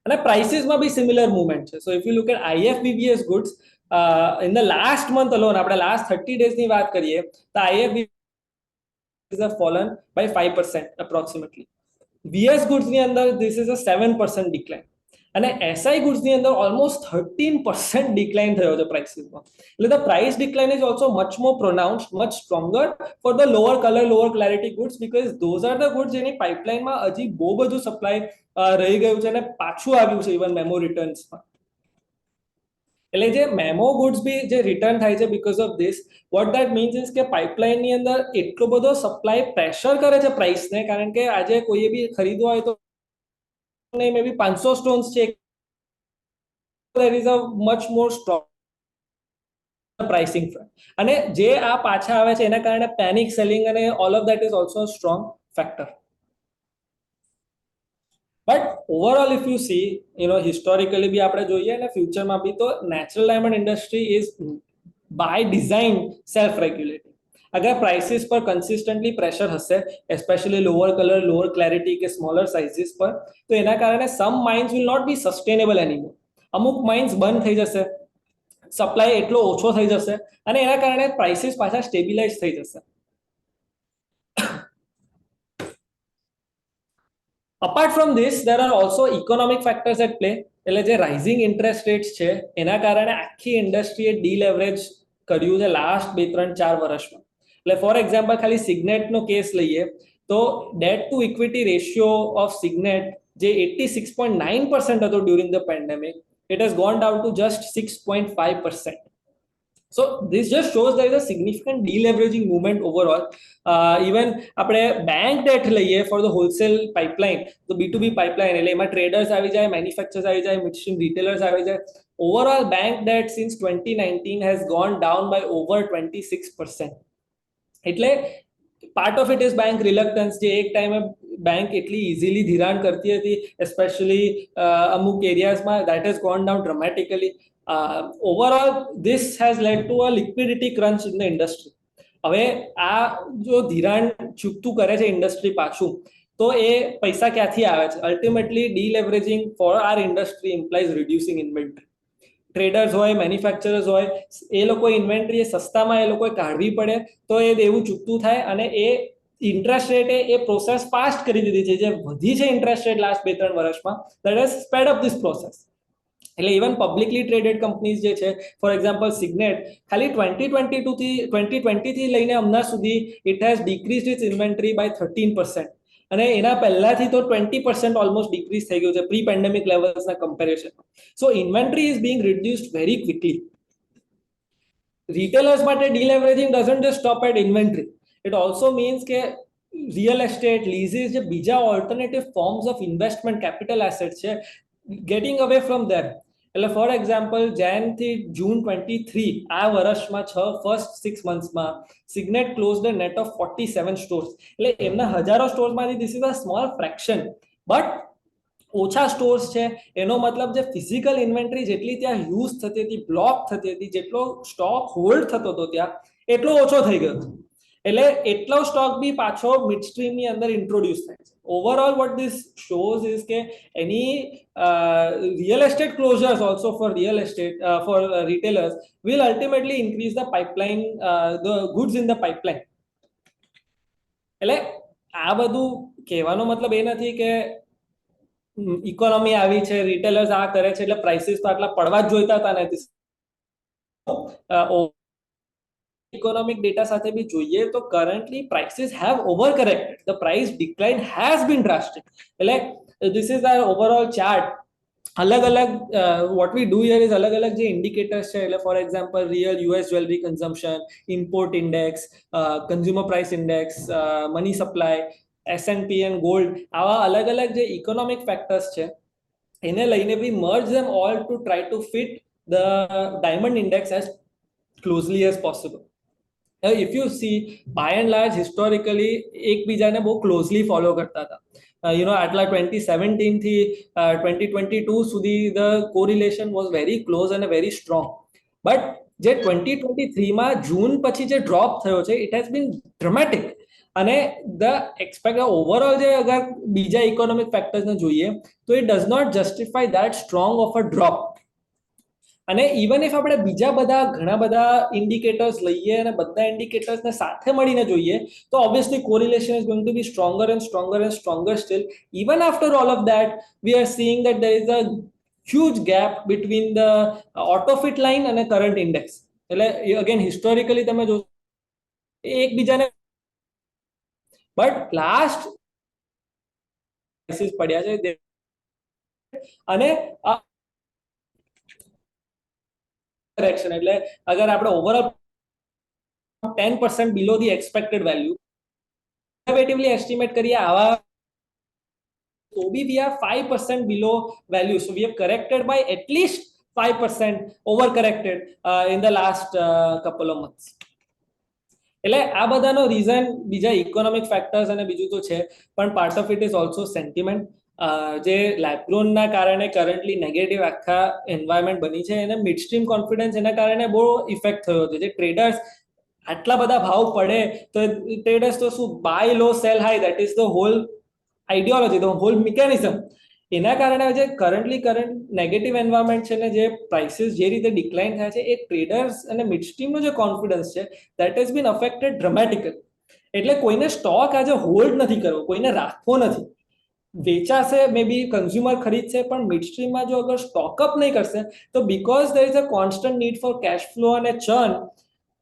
And prices ma bhi similar movement છે. So if you look at IFBBS goods, in the last month alone, આપણે last 30 days ની વાત કરીએ તો IFBBS have fallen by 5% approximately. VS goods ની અંદર this is a 7% decline, અને SI goods ની અંદર almost 13% decline થયો છે પ્રાઇસીસમાં. એટલે the price decline is also much more pronounced, much stronger for the lower color lower clarity goods, because those are the goods જેની પાઇપલાઇનમાં હજી બહુ બધું સપ્લાય રહી ગયું છે અને પાછું આવ્યું છે ઇવન મેમો રિટર્ન્સમાં. એટલે જે મેમો ગુડ્સ બી જે રિટર્ન થાય છે because of this, what that means is કે પાઇપલાઇનની અંદર એટલો બધો સપ્લાય પ્રેશર કરે છે પ્રાઇસને, કારણ કે આજે કોઈએ બી ખરીદવો હોય તો મે બી 500 સ્ટોન્સ છે, there is a much more strong pricing front. અને જે આ પાછા આવે છે એના કારણે પેનિક સેલિંગ અને all of that is also a strong factor. But overall if you see, historically bhi આપણે જોઈએ અને ફ્યુચરમાં બી, તો natural diamond industry is by design self regulating. અગર પ્રાઇસીસ પર કન્સિસ્ટન્ટલી પ્રેશર હશે, especially lower colour, lower clarity કે સ્મોલર સાઇઝીસ પર, તો એના કારણે some mines will not be sustainable anymore. અમુક માઇન્સ બંધ થઈ જશે, સપ્લાય એટલો ઓછો થઈ જશે અને એના કારણે પ્રાઇસીસ પાછા સ્ટેબિલાઇઝ થઈ જશે. Apart from this, there are also economic factors at play. એટલે જે રાઇઝિંગ ઇન્ટરેસ્ટ રેટ્સ છે એના કારણે આખી ઇન્ડસ્ટ્રીએ ડીલેવરેજ કર્યું છે લાસ્ટ 2-3-4 વર્ષમાં. એટલે ફોર એક્ઝામ્પલ ખાલી સિગ્નેટનો કેસ લઈએ તો debt to equity ratio of Signet જે 86.9% હતો during the pandemic, it has gone down to just 6.5%. So this just shows there is a significant deleveraging movement overall. Even આપણે bank debt લઈએ for the wholesale pipeline, તો B2B pipeline એટલે એમાં traders આવી જાય, manufacturers આવી જાય, midstream retailers આવી જાય. Overall bank debt since 2019 has gone down by over 26%. એટલે part of it is bank reluctance, જે એક ટાઈમે બેંક એટલી ઇઝીલી ધિરાણ કરતી હતી, એસ્પેશિયલી અમુક એરિયાઝમાં, that has gone down dramatically. Overall this has led to a liquidity crunch in the industry. હવે આ જો ધિરાણ ચૂકતું કરે છે ઇન્ડસ્ટ્રી પાછું, તો એ પૈસા ક્યાંથી આવે છે? Ultimately deleveraging for our industry implies reducing inventory. Traders હોય, મેન્યુફેક્ચરર્સ હોય, એ લોકો ઇન્વેન્ટરી સસ્તામાં એ લોકોએ કાઢવી પડે તો એ દેવું ચૂકતું થાય અને એ ઇન્ટરેસ્ટ રેટે એ પ્રોસેસ ફાસ્ટ કરી દીધી છે. જે વધી છે ઇન્ટરેસ્ટ રેટ લાસ્ટ 2-3 વર્ષમાં, that has sped up this process. એટલે ઇવન પબ્લિકલી ટ્રેડેડ કંપનીઝ જે છે, ફોર એક્ઝામ્પલ સિગ્નેટ, ખાલી 2020 થી લઈને હમણાં સુધી it has decreased its inventory by 13%. અને એના પહેલાથી તો 20% ઓલમોસ્ટ ડિક્રીઝ થઈ ગયું છે પ્રી પેન્ડેમિક લેવલ્સના કમ્પેરિઝનમાં. So inventory is being reduced very quickly. Retailers માટે deleveraging doesn't just stop at inventory. It also means કે રિયલ એસ્ટેટ, લીઝીસ, જે બીજા alternative forms of investment capital asset છે, getting away from them. એટલે ફોર એક્ઝામ્પલ જાન થી જૂન 23 આ વર્ષમાં ફર્સ્ટ 6 મંથ્સમાં Signet closed a net of 47 stores. એટલે એમના હજારો સ્ટોર્સમાંથી this is a small fraction, but ઓછા સ્ટોર્સ છે એનો મતલબ જે ફિઝિકલ ઇન્વેન્ટરી જેટલી ત્યાં યુઝ થતી હતી, બ્લોક થતી હતી, જેટલો સ્ટોક હોલ્ડ થતો હતો ત્યાં, એટલો ઓછો થઈ ગયો. એટલે એટલો સ્ટોક બી પાછો મિડસ્ટ્રીમની અંદર ઇન્ટ્રોડ્યુસ થાય છે. Overall what this shows is કે any real estate closures also for real estate for retailers will ultimately increase the pipeline, the goods in the pipeline. એટલે આ બધું કહેવાનો મતલબ એ નથી કે ઇકોનોમી આવી છે, રિટેલર્સ આ કરે છે એટલે પ્રાઇસીસ તો આટલા પડવા જ જોઈતા હતા નથી. ઇકોનોમિક ડેટા સાથે બી જોઈએ તો currently prices have over corrected. The price decline has been drastic. એટલે this is our overall chart. અલગ અલગ what we do here is અલગ અલગ જે ઇન્ડિકેટર્સ છે, એટલે for example real US jewellery consumption, import index, consumer price index, money supply, S&P and gold, આવા અલગ અલગ જે ઇકોનોમિક ફેક્ટર્સ છે એને લઈને we merge them all to try to fit the diamond index as closely as possible. If you see, by and large historically એકબીજાને બહુ ક્લોઝલી ફોલો કરતા હતા. આટલા 2017 થી 2022 સુધી the correlation was very close and very strong. But જે 2023 માં જૂન પછી જે ડ્રોપ થયો છે, it has been dramatic. અને the expect overall જે અગર બીજા ઇકોનોમિક ફેક્ટર્સને જોઈએ તો it does not justify that strong of a drop. અને ઇવન ઇફ આપણે બીજા બધા ઘણા બધા ઇન્ડિકેટર્સ લઈએ અને બધા ઇન્ડિકેટર્સને સાથે મળીને જોઈએ તો obviously correlation is going to be stronger and stronger and stronger still. Even after all of that we are seeing that there is a huge gap between the autofit line અને કરંટ ઇન્ડેક્સ. એટલે અગેન હિસ્ટોરિકલી તમે જો એકબીજાને, બટ લાસ્ટ પડ્યા છે અને કરેક્શન. એટલે અગર આપણે overall 10% below the expected value conservatively estimate કરીએ આવા તો બી we are 5% below value. So we have corrected by at least 5% over corrected in the last couple of months. એટલે આ બધાનો રીઝન બીજા ઇકોનોમિક ફેક્ટર્સ અને બીજું તો છે, પણ part of it is also sentiment. જે લેબ્રોનના કારણે કરન્ટલી નેગેટિવ આખા એન્વાયરમેન્ટ બની છે અને મિડસ્ટ્રીમ કોન્ફિડન્સ એના કારણે બહુ ઇફેક્ટ થયો છે. જે ટ્રેડર્સ આટલા બધા ભાવ પડે તો ટ્રેડર્સ તો શું buy low sell high, that is the whole ideology, the whole mechanism. એના કારણે જે કરંટ નેગેટિવ એન્વાયરમેન્ટ છે ને જે પ્રાઇસીસ જે રીતે ડિક્લાઇન થાય છે, એ ટ્રેડર્સ અને મિડ સ્ટ્રીમનો જે કોન્ફિડન્સ છે that has been affected dramatically. એટલે કોઈને સ્ટોક આજે હોલ્ડ નથી કરવો, કોઈને રાખવો નથી. વેચાશે, મે બી કન્ઝ્યુમર ખરીદશે, પણ મિડ સ્ટ્રીમમાં જો અગર સ્ટોકઅપ નહીં કરશે તો because there is a constant need for cash flow અને ચર્ન,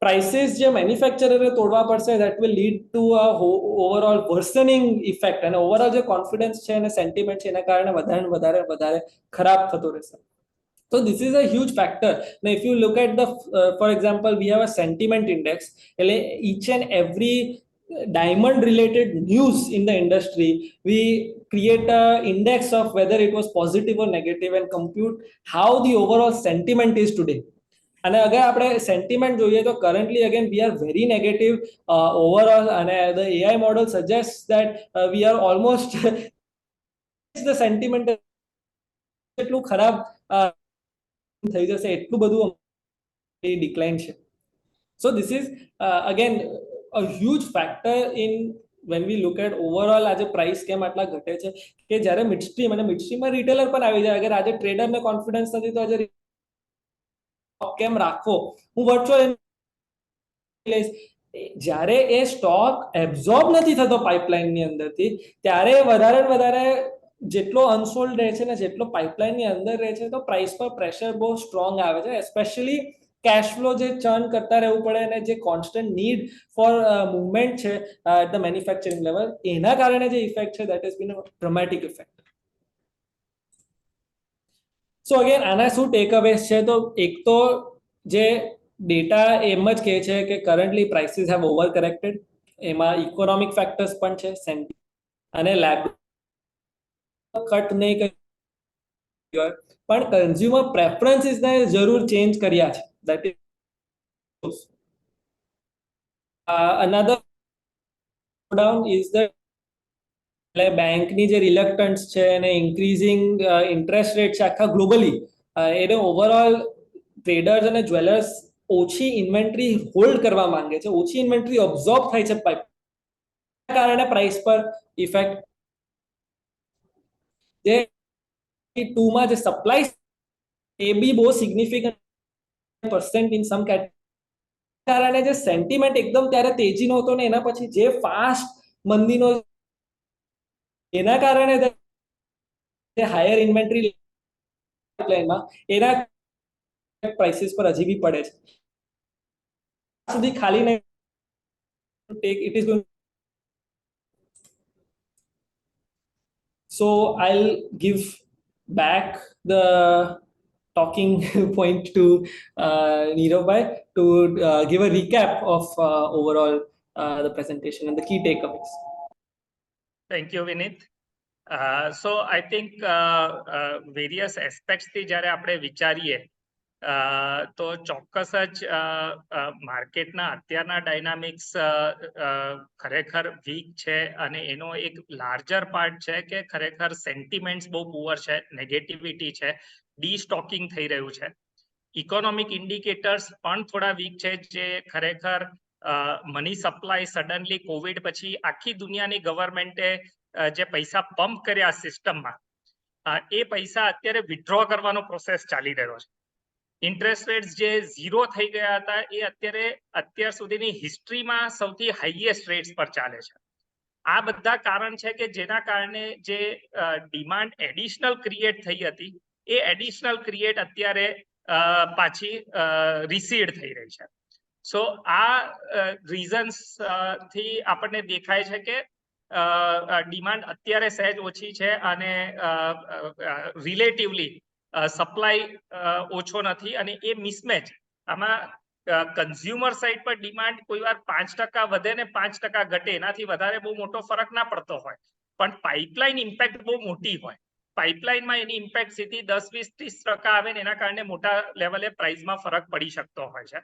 પ્રાઇસીસ જે મેન્યુફેક્ચરરે તોડવા પડશે, that will lead to a overall worsening effect, અને ઓવરઓલ જે કોન્ફિડન્સ છે અને સેન્ટિમેન્ટ છે એના કારણે વધારે ખરાબ થતો રહેશે. So this is a huge factor. Now, if you look at the, for example, we have a sentiment index. Each and every diamond related news in the industry, we create a index of whether it was positive or negative and compute how the overall sentiment is today. અને અગર આપણે સેન્ટિમેન્ટ જોઈએ તો currently again we are very negative overall, અને the AI model suggest that we are almost the sentiment એટલું ખરાબ થઈ જશે, એટલું બધું ડિક્લાઇન છે. So this is again a huge factor in when we look at overall આજે પ્રાઇસ કેમ આટલા ઘટે છે, કે જ્યારે મિડ સ્ટ્રીમ અને મિડ સ્ટ્રીમમાં રિટેલર પણ આવી જાય. અગર આજે ટ્રેડરને કોન્ફિડન્સ નથી તો આજે કેમ રાખવો, હું વર્ચ્યુઅલ જ્યારે એ સ્ટોક એબ્ઝોર્બ નથી થતો પાઇપલાઇનની અંદરથી, ત્યારે વધારે જેટલો અનસોલ્ડ રહે છે ને જેટલો પાઇપલાઇનની અંદર રહે છે, તો પ્રાઇસ પર પ્રેશર બહુ સ્ટ્રોંગ આવે છે. એસ્પેશિયલી કેશ ફ્લો જે ચર્ન કરતા રહેવું પડે અને જે કોન્સ્ટન્ટ નીડ ફોર મુવમેન્ટ છે એટ ધ મેન્યુફેક્ચરિંગ લેવલ, એના કારણે જે ઇફેક્ટ છે that is bin uh dramatic effect. So again આના શું ટેક અવેઝ છે, તો એક તો જે ડેટા એમ જ કહે છે કે currently prices have over corrected, એમાં ઇકોનોમિક ફેક્ટર્સ પણ છે, અને લેબ કટ નહીં કરી, પણ કન્ઝ્યુમર પ્રેફરન્સીસને જરૂર ચેન્જ કર્યા છે. That is another slowdown is the બેંકની જે રિલક્ટન્સ છે અને ઇન્ક્રીઝિંગ ઇન્ટરેસ્ટ રેટ છે આખા ગ્લોબલી, એને ઓવરઓલ ટ્રેડર્સ અને જ્વેલર્સ ઓછી ઇન્વેન્ટરી હોલ્ડ કરવા માંગે છે, ઓછી ઇન્વેન્ટરી ઓબ્ઝોર્બ થાય છે પાઇપ, કારણે પ્રાઇસ પર ઇફેક્ટ. જે ટુમાં જે સપ્લાય એ બી બહુ significant percent in sum category, કારણે જે સેન્ટિમેન્ટ એકદમ ત્યારે તેજીનો હતો ને એના પછી જે ફાસ્ટ મંદીનો, એના કારણે હાયર ઇન્વેન્ટરી પાઇપલાઇનમાં એના પ્રાઇસીસ પર હજી બી પડે છે. સુધી ખાલી નહીં take it is going. So I'll give back the talking point to Nirav bhai to give a recap of overall the presentation and the key takeaways. Thank you, Vinit. So I think various aspects થી જ્યારે આપણે વિચારીએ તો ચોક્કસ જ માર્કેટના અત્યારના ડાયનામિક્સ ખરેખર વીક છે, અને એનો એક લાર્જર પાર્ટ છે કે ખરેખર સેન્ટિમેન્ટ્સ બહુ પુઅર છે, નેગેટિવિટી છે, ડી-સ્ટોકિંગ થઈ રહ્યું છે. ઇકોનોમિક ઇન્ડિકેટર્સ પણ થોડા વીક છે, જે ખરેખર મની સપ્લાય સડનલી કોવિડ પછી આખી દુનિયાની ગવર્મેન્ટે જે પૈસા પંપ કર્યા સિસ્ટમમાં, એ પૈસા અત્યારે વિથડ્રો કરવાનો પ્રોસેસ ચાલી રહ્યો છે. ઇન્ટરેસ્ટ રેટ્સ જે 0 થઈ ગયા હતા એ અત્યાર સુધીની હિસ્ટ્રીમાં સૌથી હાઈએસ્ટ રેટ્સ પર ચાલે છે. આ બધા કારણ છે કે જેના કારણે જે ડિમાન્ડ એડિશનલ ક્રિએટ થઈ હતી એ એડિશનલ ક્રિએટ અત્યારે પાછી રિસીડ થઈ રહી છે. સો આ રીઝન્સ થી આપણને દેખાય છે કે ડિમાન્ડ અત્યારે સહેજ ઓછી છે અને રિલેટિવલી સપ્લાય ઓછો નથી, અને એ મિસમેચ આમાં કન્ઝ્યુમર સાઇડ પર ડિમાન્ડ કોઈ વાર 5% વધે ને 5% ઘટે, એનાથી વધારે બહુ મોટો ફરક ના પડતો હોય, પણ પાઇપલાઇન ઇમ્પેક્ટ બહુ મોટી હોય. પાઇપલાઇનમાં એની ઇમ્પેક્ટ સીધી 10, 20, 30% આવે ને એના કારણે મોટા લેવલે પ્રાઇસમાં ફરક પડી શકતો હોય છે.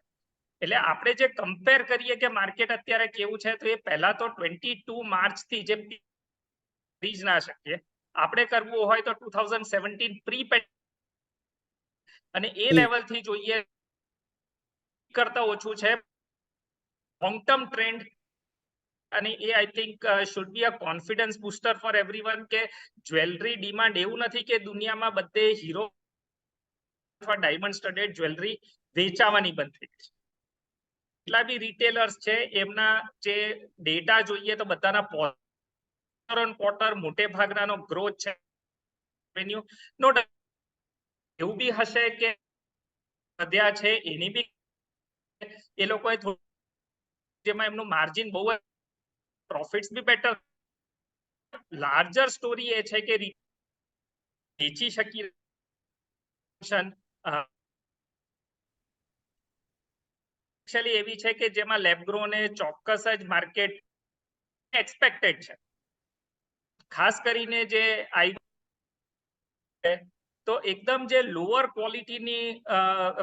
એટલે આપણે જે કમ્પેર કરીએ કે માર્કેટ અત્યારે કેવું છે, તો એ પહેલા તો 22 માર્ચથી જે કરી જ ના શકીએ. આપણે કરવું હોય તો 2017 પ્રી અને એ લેવલથી જોઈએ કરતા ઓછું છે, લોંગ ટર્મ ટ્રેન્ડ અને એ I think should be a confidence booster for everyone કે જ્વેલરી ડિમાન્ડ એવું નથી કે દુનિયામાં બધે હીરો અથવા ડાયમંડ સ્ટડેડ જ્વેલરી વેચાવાની બંધ થઈ છે. એટલા બી રિટેલર્સ છે એમના જે ડેટા જોઈએ તો બધાના ક્વાર્ટર ઓન ક્વાર્ટર મોટે ભાગનાનો ગ્રોથ છે રેવન્યુ નો એવું બી હશે કે વધ્યા છે એની બી એ લોકોએ જેમાં એમનું માર્જિન બહુ પ્રોફિટ્સ બી બેટર લાર્જર સ્ટોરી એ છે કે વેચી શકીએ એકચ્યુઅલી એવી છે કે જેમાં લેબગ્રોને ચોક્કસ જ માર્કેટ એક્સપેક્ટેડ છે. ખાસ કરીને જે તો એકદમ જે લોઅર ક્વોલિટીની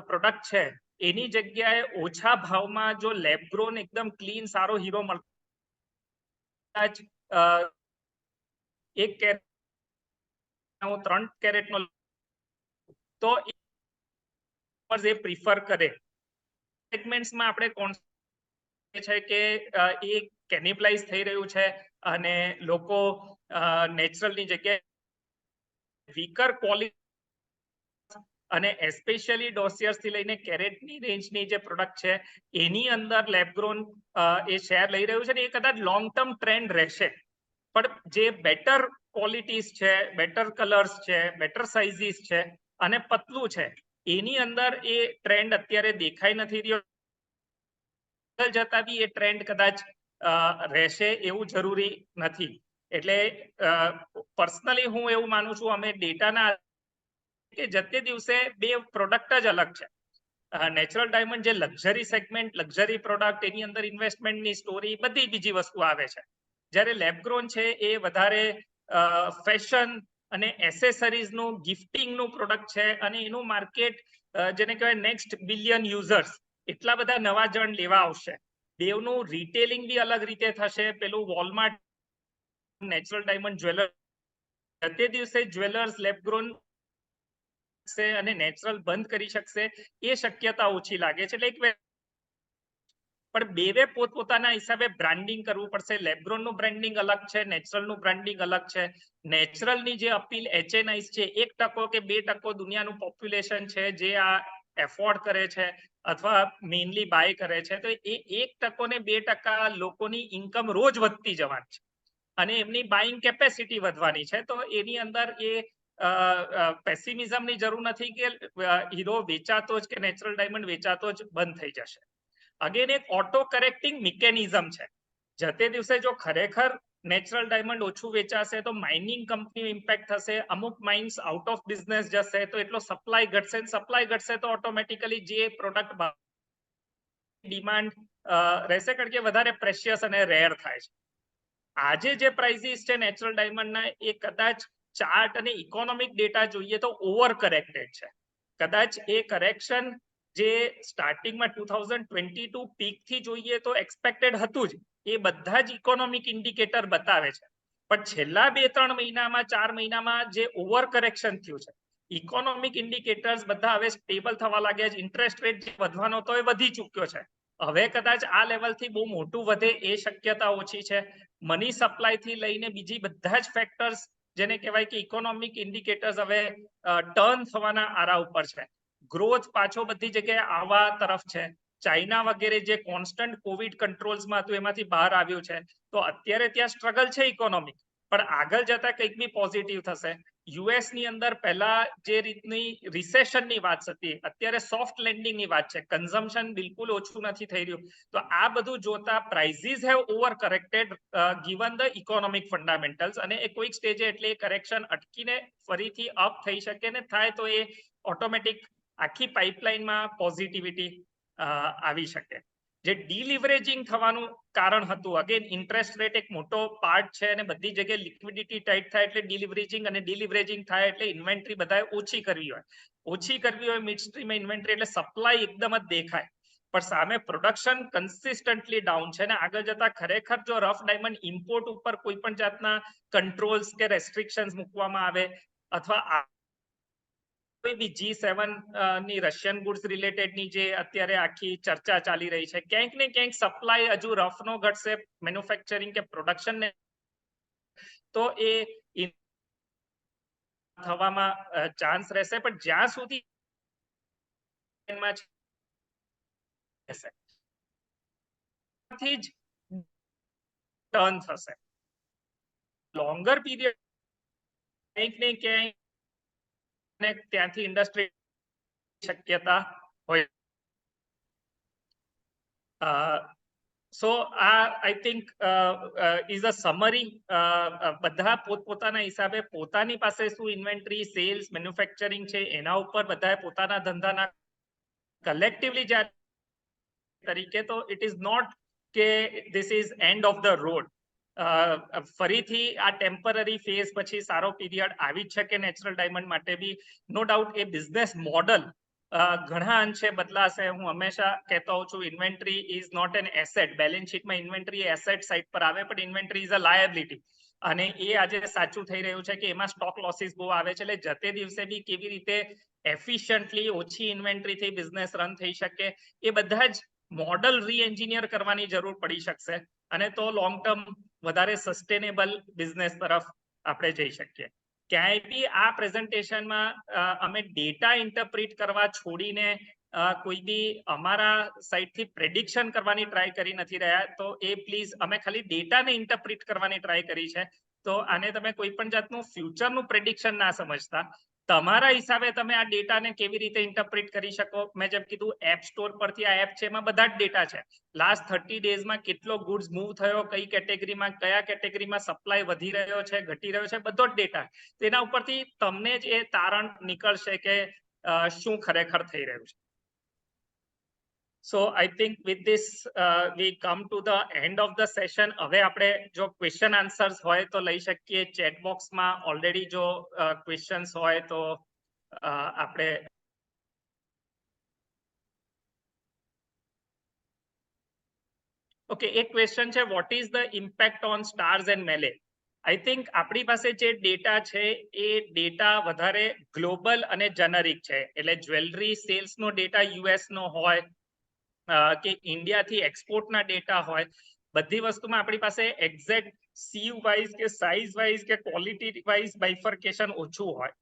પ્રોડક્ટ છે એની જગ્યાએ ઓછા ભાવમાં જો લેબગ્રોન એકદમ ક્લીન સારો હીરો મળતા જ 1 કેરેટ 3 કેરેટનો તો એ પ્રિફર કરે. સેગમેન્ટ્સમાં આપણે કોણ છે કે એ કેનિબલાઇઝ થઈ રહ્યું છે અને લોકો નેચરલની જગ્યાએ વીકર ક્વોલિટી અને એસ્પેશિયલી ડોસિયર્સ થી લઈને કેરેટની રેન્જની જે પ્રોડક્ટ છે એની અંદર લેબગ્રોન એ શેર લઈ રહ્યું છે ને એ કદાચ લોંગ ટર્મ ટ્રેન્ડ રહેશે. પણ જે બેટર ક્વોલિટીઝ છે, બેટર કલર્સ છે, બેટર સાઇઝીસ છે અને પતલું છે એની અંદર એ ટ્રેન્ડ અત્યારે દેખાઈ નથી રહ્યો. જતા બી એ ટ્રેન્ડ કદાચ રહેશે એવું જરૂરી નથી. એટલે પર્સનલી હું એવું માનું છું અમે ડેટાના કે જતે દિવસે બે પ્રોડક્ટ જ અલગ છે. નેચરલ ડાયમંડ જે લક્ઝરી સેગમેન્ટ લક્ઝરી પ્રોડક્ટ એની અંદર ઇન્વેસ્ટમેન્ટની સ્ટોરી બધી બીજી વસ્તુ આવે છે. જ્યારે લેબગ્રોન છે એ વધારે ફેશન અને એસેસરીઝનું ગિફ્ટિંગનું પ્રોડક્ટ છે અને એનું માર્કેટ જેને કહેવાય નેક્સ્ટ બિલિયન યુઝર્સ એટલા બધા નવા જણ લેવા આવશે. બેવનું રિટેલિંગ બી અલગ રીતે થશે. પેલું વોલમાર્ટ નેચરલ ડાયમંડ જ્વેલર તે દિવસે જ્વેલર્સ લેબગ્રોન અને નેચરલ બંધ કરી શકશે એ શક્યતા ઓછી લાગે છે. એટલે પણ બેવે પોતપોતાના હિસાબે બ્રાન્ડિંગ કરવું પડશે. લેબગ્રોનનું બ્રાન્ડિંગ અલગ છે, નેચરલનું બ્રાન્ડિંગ અલગ છે. નેચરલની જે અપીલ HNIs છે 1% કે 2% દુનિયાનું પોપ્યુલેશન છે જે આ એફોર્ડ કરે છે અથવા મેઇનલી બાય કરે છે. તો એ 1% ને 2% લોકોની ઇન્કમ રોજ વધતી જવાની છે અને એમની બાઇંગ કેપેસિટી વધવાની છે. તો એની અંદર એ પેસિમિઝમની જરૂર નથી કે હીરો વેચાતો જ કે નેચરલ ડાયમંડ વેચાતો જ બંધ થઈ જશે. અગેન એક ઓટો કરેક્ટિંગ મિકેનિઝમ છે. જતે દિવસે જો ખરેખર નેચરલ ડાયમંડ ઓછું વેચાશે તો માઇનિંગ કંપનીઓ ઇમ્પેક્ટ થશે. અમુક માઇન્સ આઉટ ઓફ બિઝનેસ જશે તો એટલો સપ્લાય ઘટશે. સપ્લાય ઘટશે તો ઓટોમેટિકલી જે પ્રોડક્ટ ડિમાન્ડ રહેશે કારણ કે વધારે પ્રેશિયસ અને રેર થાય છે. આજે જે પ્રાઇસીસ છે નેચરલ ડાયમંડના એ કદાચ ચાર્ટ અને ઇકોનોમિક ડેટા જોઈએ તો ઓવર કરેક્ટેડ છે. કદાચ એ કરેક્શન જે સ્ટાર્ટિંગમાં 2022 પીક થી જોઈએ તો એક્સપેક્ટેડ હતું જ. એ બધા જ ઇકોનોમિક ઇન્ડિકેટર બતાવે છે. પણ છેલ્લા 2-3 મહિનામાં 4 મહિનામાં જે ઓવર કરેક્શન થયું છે ઇકોનોમિક ઇન્ડિકેટર્સ બધા હવે સ્ટેબલ થવા લાગ્યા છે. ઇન્ટરેસ્ટ રેટ જે વધવાનો હતો એ વધી ચૂક્યો છે. હવે કદાચ આ લેવલથી બહુ મોટું વધે એ શક્યતા ઓછી છે. મની સપ્લાયથી લઈને બીજી બધા જ ફેક્ટર્સ જેને કહેવાય કે ઇકોનોમિક ઇન્ડિકેટર્સ હવે ટર્ન થવાના આરા ઉપર છે. ગ્રોથ પાછો બધી જગ્યાએ આવવા તરફ છે. ચાઇના વગેરે જે કોન્સ્ટન્ટ કોવિડ કંટ્રોલ્સમાં હતું એમાંથી બહાર આવ્યું છે. તો અત્યારે ત્યાં સ્ટ્રગલ છે ઇકોનોમિક પણ આગળ જતા કંઈક બી પોઝિટિવ થશે. યુએસ ની અંદર પહેલા જે રીતની રિસેશનની વાત હતી અત્યારે સોફ્ટ લેન્ડિંગની વાત છે. કન્ઝમ્પશન બિલકુલ ઓછું નથી થઈ રહ્યું. તો આ બધું જોતા prices have over corrected given the economic fundamentals અને એ કોઈક સ્ટેજે એટલે એ કરેક્શન અટકીને ફરીથી અપ થઈ શકે ને થાય તો એ ઓટોમેટિક આખી પાઇપલાઇનમાં પોઝિટિવિટી આવી શકે. જે ડીલિવરેજિંગ થવાનું કારણ હતું અગેન ઇન્ટરેસ્ટ રેટ એક મોટો પાર્ટ છે અને બધી જગ્યાએ લિક્વિડિટી ટાઈટ થાય એટલે ડીલિવરેજિંગ અને ડીલિવરેજિંગ થાય એટલે ઇન્વેન્ટરી બધાએ ઓછી કરવી હોય મિડસ્ટ્રીમ ઇન્વેન્ટરી એટલે સપ્લાય એકદમ જ દેખાય પણ સામે પ્રોડક્શન કન્સિસ્ટન્ટલી ડાઉન છે ને આગળ જતા ખરેખર જો રફ ડાયમંડ ઇમ્પોર્ટ ઉપર કોઈ પણ જાતના કંટ્રોલ્સ કે રેસ્ટ્રિક્શન્સ મૂકવામાં આવે અથવા કોઈ બી G7 ની રશિયન ગુડ્સ રિલેટેડ ની જે અત્યારે આખી ચર્ચા ચાલી રહી છે, ક્યાંક ને ક્યાંક સપ્લાય હજુ રફ નો ઘટશે મેન્યુફેક્ચરિંગ કે પ્રોડક્શન ને, તો એ થવામાં ચાન્સ રહેશે. પણ જ્યાં સુધી ટર્ન થશે લોંગર પીરિયડ ક્યાંક ને ક્યાંક ત્યાંથી ઇન્ડસ્ટ્રી શક્યતા હોય. So I think is a summary. બધા પોતપોતાના હિસાબે પોતાની પાસે શું ઇન્વેન્ટરી, સેલ્સ, મેન્યુફેક્ચરિંગ છે એના ઉપર બધાએ પોતાના ધંધાના કલેક્ટિવલી જ્યારે તરીકે, તો ઇટ ઇઝ નોટ કે this is and of the road. ફરીથી આ ટેમ્પરરી ફેઝ પછી સારો પીરિયડ આવી જ શકે નેચરલ ડાયમંડ માટે બી. નો ડાઉટ એ બિઝનેસ મોડલ ઘણા અંશે બદલાશે. હું હંમેશા કહેતો હોઉં છું, inventory is not an asset. Balance શીટમાં ઇન્વેન્ટરી એસેટ સાઇડ પર આવે, પણ ઇન્વેન્ટરી ઇઝ અ લાયબિલિટી. અને એ આજે સાચું થઈ રહ્યું છે કે એમાં સ્ટોક લોસીસ બહુ આવે છે. એટલે જતે દિવસે બી કેવી રીતે એફિશિયન્ટલી ઓછી ઇન્વેન્ટરીથી બિઝનેસ રન થઈ શકે, એ બધા જ મોડલ રી-એન્જિનિયર કરવાની જરૂર પડી શકશે. અને તો લોંગ ટર્મ વધારે સસ્ટેનેબલ બિઝનેસ તરફ આપણે જઈ શકીએ. ક્યાંય બી આ પ્રેઝન્ટેશનમાં અમે ડેટા ઇન્ટરપ્રિટ કરવા છોડીને કોઈ બી અમારા સાઈડથી પ્રેડિક્શન કરવાની ટ્રાય કરી નથી રહ્યા. તો એ પ્લીઝ, અમે ખાલી ડેટાને ઇન્ટરપ્રિટ કરવાની ટ્રાય કરી છે. તો આને તમે કોઈ પણ જાતનું ફ્યુચરનું પ્રેડિક્શન ના સમજતા, તમારા હિસાબે તમે આ ડેટાને કેવી રીતે ઇન્ટરપ્રિટ કરી શકો. મેં જેમ કીધું, એપ સ્ટોર પરથી આ એપ છે, એમાં બધા જ ડેટા છે. લાસ્ટ 30 ડેઝમાં કેટલો ગુડ્સ મૂવ થયો, કઈ કેટેગરીમાં, કયા કેટેગરીમાં સપ્લાય વધી રહ્યો છે, ઘટી રહ્યો છે, બધો જ ડેટા. તેના ઉપરથી તમને જ એ તારણ નીકળશે કે શું ખરેખર થઈ રહ્યું છે. So I think with this we come to the end of the session. હવે આપણે જો ક્વેશ્ચન આન્સર્સ હોય તો લઈ શકીએ. ચેટ બોક્સમાં ઓલરેડી જો ક્વેશ્ચન્સ હોય તો આપણે ઓકે. એક ક્વેશ્ચન છે, what is the impact on stars and મેલે? આઈ થિંક આપણી પાસે જે ડેટા છે એ ડેટા વધારે ગ્લોબલ અને જેનરિક છે. એટલે જ્વેલરી સેલ્સનો ડેટા યુએસ નો હોય કે ઇન્ડિયાથી એક્સપોર્ટના ડેટા હોય, બધી વસ્તુમાં આપણી પાસે એક્ઝેક્ટ સીવ વાઇઝ કે સાઇઝ વાઇઝ કે ક્વોલિટી વાઇઝ બાઇફર્કેશન ઓછું હોય.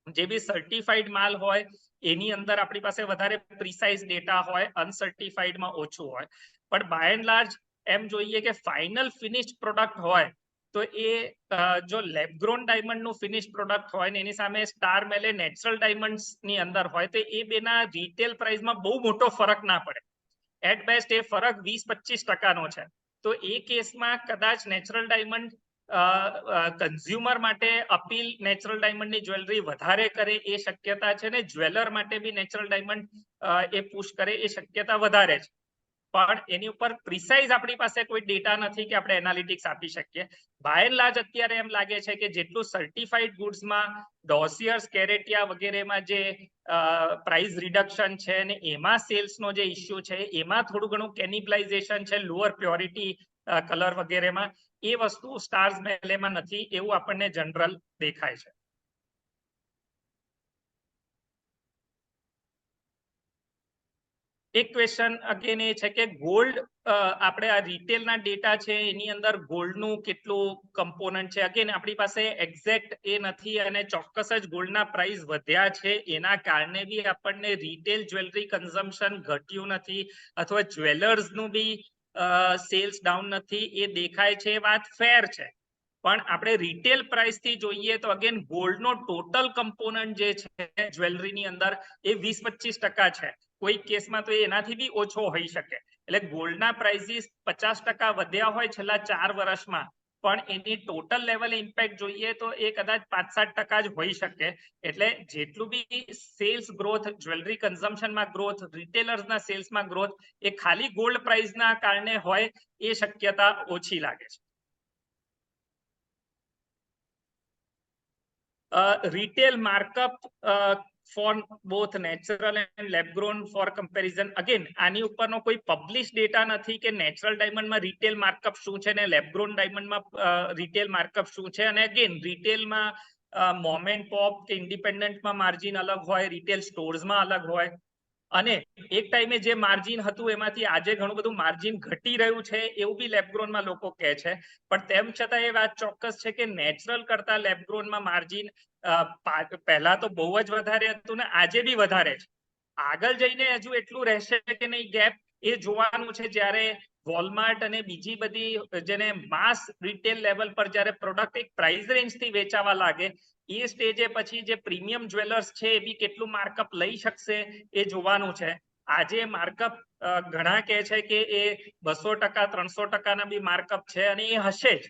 જે બી સર્ટિફાઈડ માલ હોય એની અંદર આપણી પાસે વધારે પ્રિસાઇઝ ડેટા હોય, અનસર્ટિફાઈડમાં ઓછું હોય. પણ બાય એન્ડ લાર્જ એમ જોઈએ કે ફાઇનલ ફિનિશ્ડ પ્રોડક્ટ હોય તો એ જો લેબગ્રોન ડાયમંડનું ફિનિશ પ્રોડક્ટ હોય ને એની સામે સ્ટાર મેલે નેચરલ ડાયમંડ્સની અંદર હોય, તો એ બેના રિટેલ પ્રાઇસમાં બહુ મોટો ફરક ના પડે. એટ બેસ્ટ એ ફરક 20-25% છે. તો એ કેસમાં કદાચ નેચરલ ડાયમંડ કન્ઝ્યુમર માટે અપીલ નેચરલ ડાયમંડની જ્વેલરી વધારે કરે એ શક્યતા છે, ને જ્વેલર માટે બી નેચરલ ડાયમંડ એ પુશ કરે એ શક્યતા વધારે છે. પણ એની ઉપર પ્રિસાઇઝ આપણી પાસે કોઈ ડેટા નથી કે આપણે એનાલિટિક્સ આપી શકીએ. બાય એન્ડ લાર્જ અત્યારે એમ લાગે છે કે જેટલું સર્ટિફાઈડ ગુડ્સમાં, ડોસિયર્સ, કેરેટિયા વગેરેમાં જે પ્રાઇસ રિડક્શન છે ને એમાં સેલ્સનો જે ઇસ્યુ છે, એમાં થોડું ઘણું કેનિબલાઇઝેશન છે લોઅર પ્યોરિટી કલર વગેરેમાં, એ વસ્તુ સ્ટાર્સ મેલેમાં નથી એવું આપણને જનરલ દેખાય છે. એક ક્વેશ્ચન અગેન એ છે કે ગોલ્ડ, આપણે આ રિટેલના ડેટા છે એની અંદર ગોલ્ડનું કેટલું કમ્પોનન્ટ છે. અગેન આપણી પાસે એક્ઝેક્ટ એ નથી અને ચોક્કસ જ ગોલ્ડના પ્રાઇસ વધ્યા છે એના કારણે બી આપણને રિટેલ જ્વેલરી કન્ઝમ્પશન ઘટ્યું નથી અથવા જ્વેલર્સનું બી સેલ્સ ડાઉન નથી એ દેખાય છે, વાત ફેર છે. પણ આપણે રિટેલ પ્રાઇસથી જોઈએ તો અગેન ગોલ્ડનો ટોટલ કમ્પોનન્ટ જે છે જ્વેલરીની અંદર એ 20-25% છે. કોઈ કેસમાં તો એનાથી બી ઓછો હોઈ શકે. એટલે ગોલ્ડના પ્રાઇસીસ 50% વધ્યા હોય છેલ્લા 4 વર્ષમાં, પણ એની ટોટલ લેવલે ઇમ્પેક્ટ જોઈએ તો એ કદાચ 5-7% જ હોઈ શકે. એટલે જેટલું બી સેલ્સ ગ્રોથ, જ્વેલરી કન્ઝમ્પશનમાં ગ્રોથ, રિટેલર્સના સેલ્સમાં ગ્રોથ એ ખાલી ગોલ્ડ પ્રાઇસના કારણે હોય એ શક્યતા ઓછી લાગે છે. retail markup for both natural and lab grown for comparison. Again, આની ઉપરનો કોઈ પબ્લિશ ડેટા નથી કે નેચરલ ડાયમંડમાં રિટેલ માર્કઅપ શું છે ને લેબ ગ્રોન ડાયમંડમાં રિટેલ માર્કઅપ શું છે. અને અગેન રિટેલમાં મોમ એન્ડ પોપ કે ઇન્ડિપેન્ડન્ટમાં માર્જિન અલગ હોય, રિટેલ સ્ટોર્સમાં અલગ હોય, અને એક ટાઈમે જે માર્જિન હતું એમાંથી આજે ઘણું બધું માર્જિન ઘટી રહ્યું છે એવું બી લેબગ્રોનમાં લોકો કહે છે. પણ તેમ છતાં એ વાત ચોક્કસ છે કે નેચરલ કરતા લેબગ્રોનમાં માર્જિન પહેલા તો બહુ જ વધારે હતું ને આજે બી વધારે છે. આગળ જઈને હજુ એટલું રહેશે કે નહીં ગેપ એ જોવાનું છે, જ્યારે વોલમાર્ટ અને બીજી બધી જેને માસ રિટેલ લેવલ પર જ્યારે પ્રોડક્ટ એક પ્રાઇસ રેન્જ થી વેચાવા લાગે એ સ્ટેજે પછી જે પ્રીમિયમ જ્વેલર્સ છે એ બી કેટલું માર્કઅપ લઈ શકશે એ જોવાનું છે. આજે માર્કઅપ ઘણા કહે છે કે એ 200%, 300% બી માર્કઅપ છે અને એ હશે જ,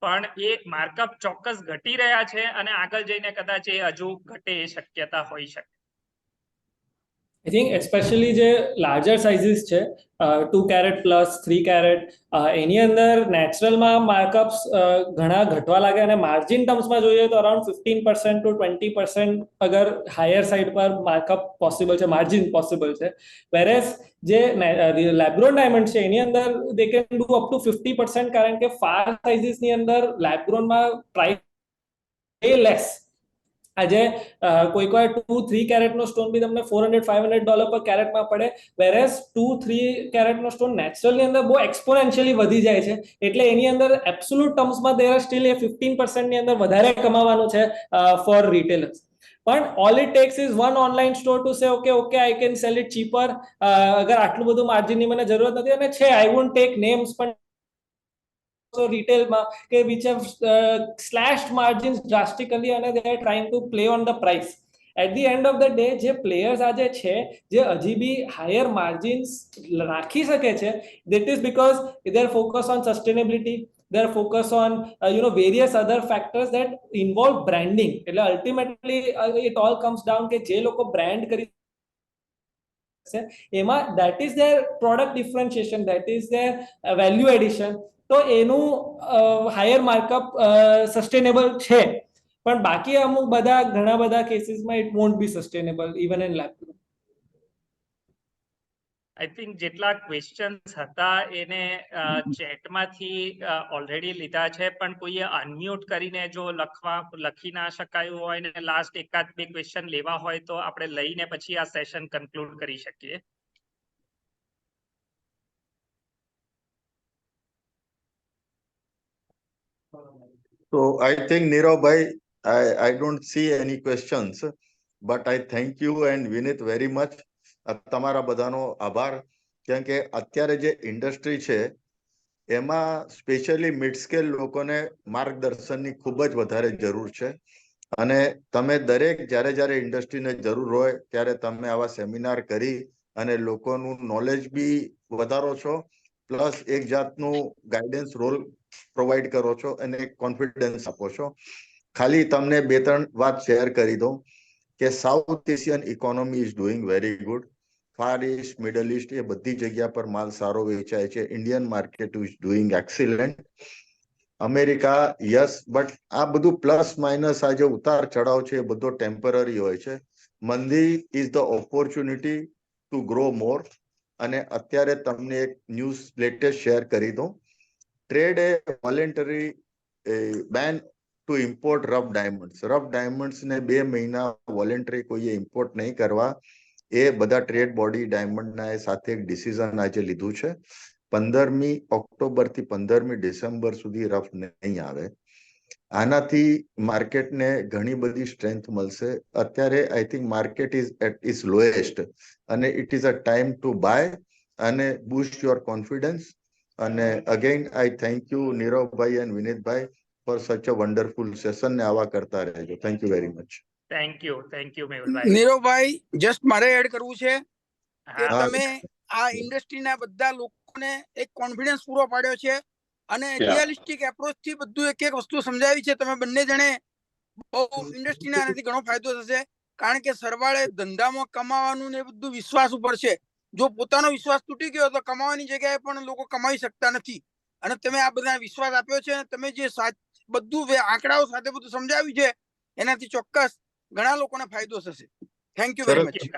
પણ એ માર્કઅપ ચોક્કસ ઘટી રહ્યા છે અને આગળ જઈને કદાચ એ હજુ ઘટે એ શક્યતા હોઈ શકે. આઈ થિંક એસ્પેશિયલી જે લાર્જર સાઇઝીસ છે 2 કેરેટ પ્લસ 3 કેરેટ એની અંદર નેચરલમાં માર્કઅપ્સ ઘણા ઘટવા લાગે અને માર્જિન ટર્મ્સમાં જોઈએ તો અરાઉન્ડ 15% to 20% અગર હાયર સાઇડ પર માર્કઅપ પોસિબલ છે, માર્જિન પોસિબલ છે. વેરેસ જે લેબગ્રોન ડાયમંડ છે એની અંદર they can do up to 50%, કારણ કે ફાર સાઇઝીસની અંદર લેબગ્રોનમાં પ્રાઇસ લેસ. આજે કોઈક વાર 2-3 કેરેટનો સ્ટોન બી તમને $400-500 પર કેરેટમાં પડે, વેરેસ 2-3 કેરેટનો સ્ટોન નેચરલની અંદર બહુ એક્સપોનેન્શિયલી વધી જાય છે. એટલે એની અંદર એબ્સોલ્યુટ ટર્મ્સમાં દેર આર સ્ટીલ એ 15% ની અંદર વધારે કમાવાનું છે ફોર રિટેલર્સ. પણ all it tax is one online store to say okay I can cell it cheaper, અગર આટલું બધું માર્જિનની મને જરૂરત નથી. અને છે, આઈ વોન્ટ ટેક નેમ્સ, પણ retailમાં કે which have slashed margins drastically and they are trying to play on the price. At the end of the day જે પ્લેયર્સ આજે છે જે હજી બી હાયર માર્જિન્સ રાખી શકે છે, that is because they are focused on sustainability, they are focused on various other factors that involve branding. એટલે ultimately it all comes down કે જે લોકો બ્રાન્ડ કરી એમાં that is their product differentiation, that is their value addition. તો એનું હાયર માર્કઅપ સસ્ટેનેબલ છે, પણ બાકી અમુક બધા ઘણા બધા કેસીસમાં it won't be sustainable even in lab grown. I think જેટલા ક્વેશ્ચન્સ હતા એને ચેટમાંથી ઓલરેડી લીધા છે, પણ કોઈએ અનમ્યુટ કરીને જો લખી ના શકાયું હોય ને લાસ્ટ એકાદ બે ક્વેશ્ચન લેવા હોય તો આપણે લઈને પછી આ સેશન કન્ક્લુડ કરી શકીએ. So I think Nirav bhai, I don't see any questions, but I thank you and Vinit very much. તમારા બધાનો આભાર, કેમ કે અત્યારે જે ઇન્ડસ્ટ્રી છે એમાં સ્પેશિયલી મિડ સ્કેલ લોકોને માર્ગદર્શનની ખૂબ જ વધારે જરૂર છે. અને તમે દરેક જ્યારે ઇન્ડસ્ટ્રીને જરૂર હોય ત્યારે તમે આવા સેમિનાર કરી અને લોકોનું નોલેજ બી વધારો છો, પ્લસ એક જાતનું ગાઈડન્સ રોલ પ્રોવાઈડ કરો છો અને કોન્ફિડન્સ આપો છો. ખાલી તમને 2-3 વાત શેર કરી દઉં કે South Asian economy is doing very good. Far east, middle east એ બધી જગ્યા પર માલ સારો વેચાય છે. Indian market is doing excellent. America yes, but આ બધું પ્લસ માઇનસ આ જે ઉતાર ચઢાવ છે એ બધો ટેમ્પરરી હોય છે. મંદી is the opportunity to grow more. અને અત્યારે તમને એક ન્યૂઝ લેટેસ્ટ શેર કરી દઉં. Trade a voluntary ban to import rough diamonds. Rough diamonds ને 2 મહિના વોલેન્ટરી કોઈએ ઇમ્પોર્ટ નહીં કરવા, એ બધા ટ્રેડ બોડી ડાયમંડના સાથે એક ડિસિઝન આજે લીધું છે. 15મી ઓક્ટોબરથી 15મી ડિસેમ્બર સુધી રફ નહીં આવે. આનાથી માર્કેટને ઘણી બધી સ્ટ્રેન્થ મળશે. અત્યારે I think market is at its lowest અને it is a time to buy and boost your confidence. અને again I thank you Niravbhai and Vineetbhai for such a wonderful session. ને આવા કરતા રહેજો. Thank you very much. Thank you Mehulbhai. Niravbhai, just મારે એડ કરવું છે કે હા. તમે આ ઇન્ડસ્ટ્રીના બધા લોકોને એક કોન્ફિડન્સ પૂરો પાડ્યો છે અને રિયલિસ્ટિક એપ્રોચ થી બધું એક એક વસ્તુ સમજાવી છે. તમે બંને જણે બહુ ઇન્ડસ્ટ્રીને આનાથી ઘણો ફાયદો થશે, કારણ કે સરવાળે ધંધામાં કમાવાનું ને બધું વિશ્વાસ ઉપર છે. જો પોતાનો વિશ્વાસ તૂટી ગયો તો કમાવાની જગ્યાએ પણ લોકો કમાઈ શકતા નથી. અને તમે આ બધા વિશ્વાસ આપ્યો છે, તમે જે બધું આંકડાઓ સાથે બધું સમજાવ્યું છે, એનાથી ચોક્કસ ઘણા લોકોને ફાયદો થશે. Thank you very much.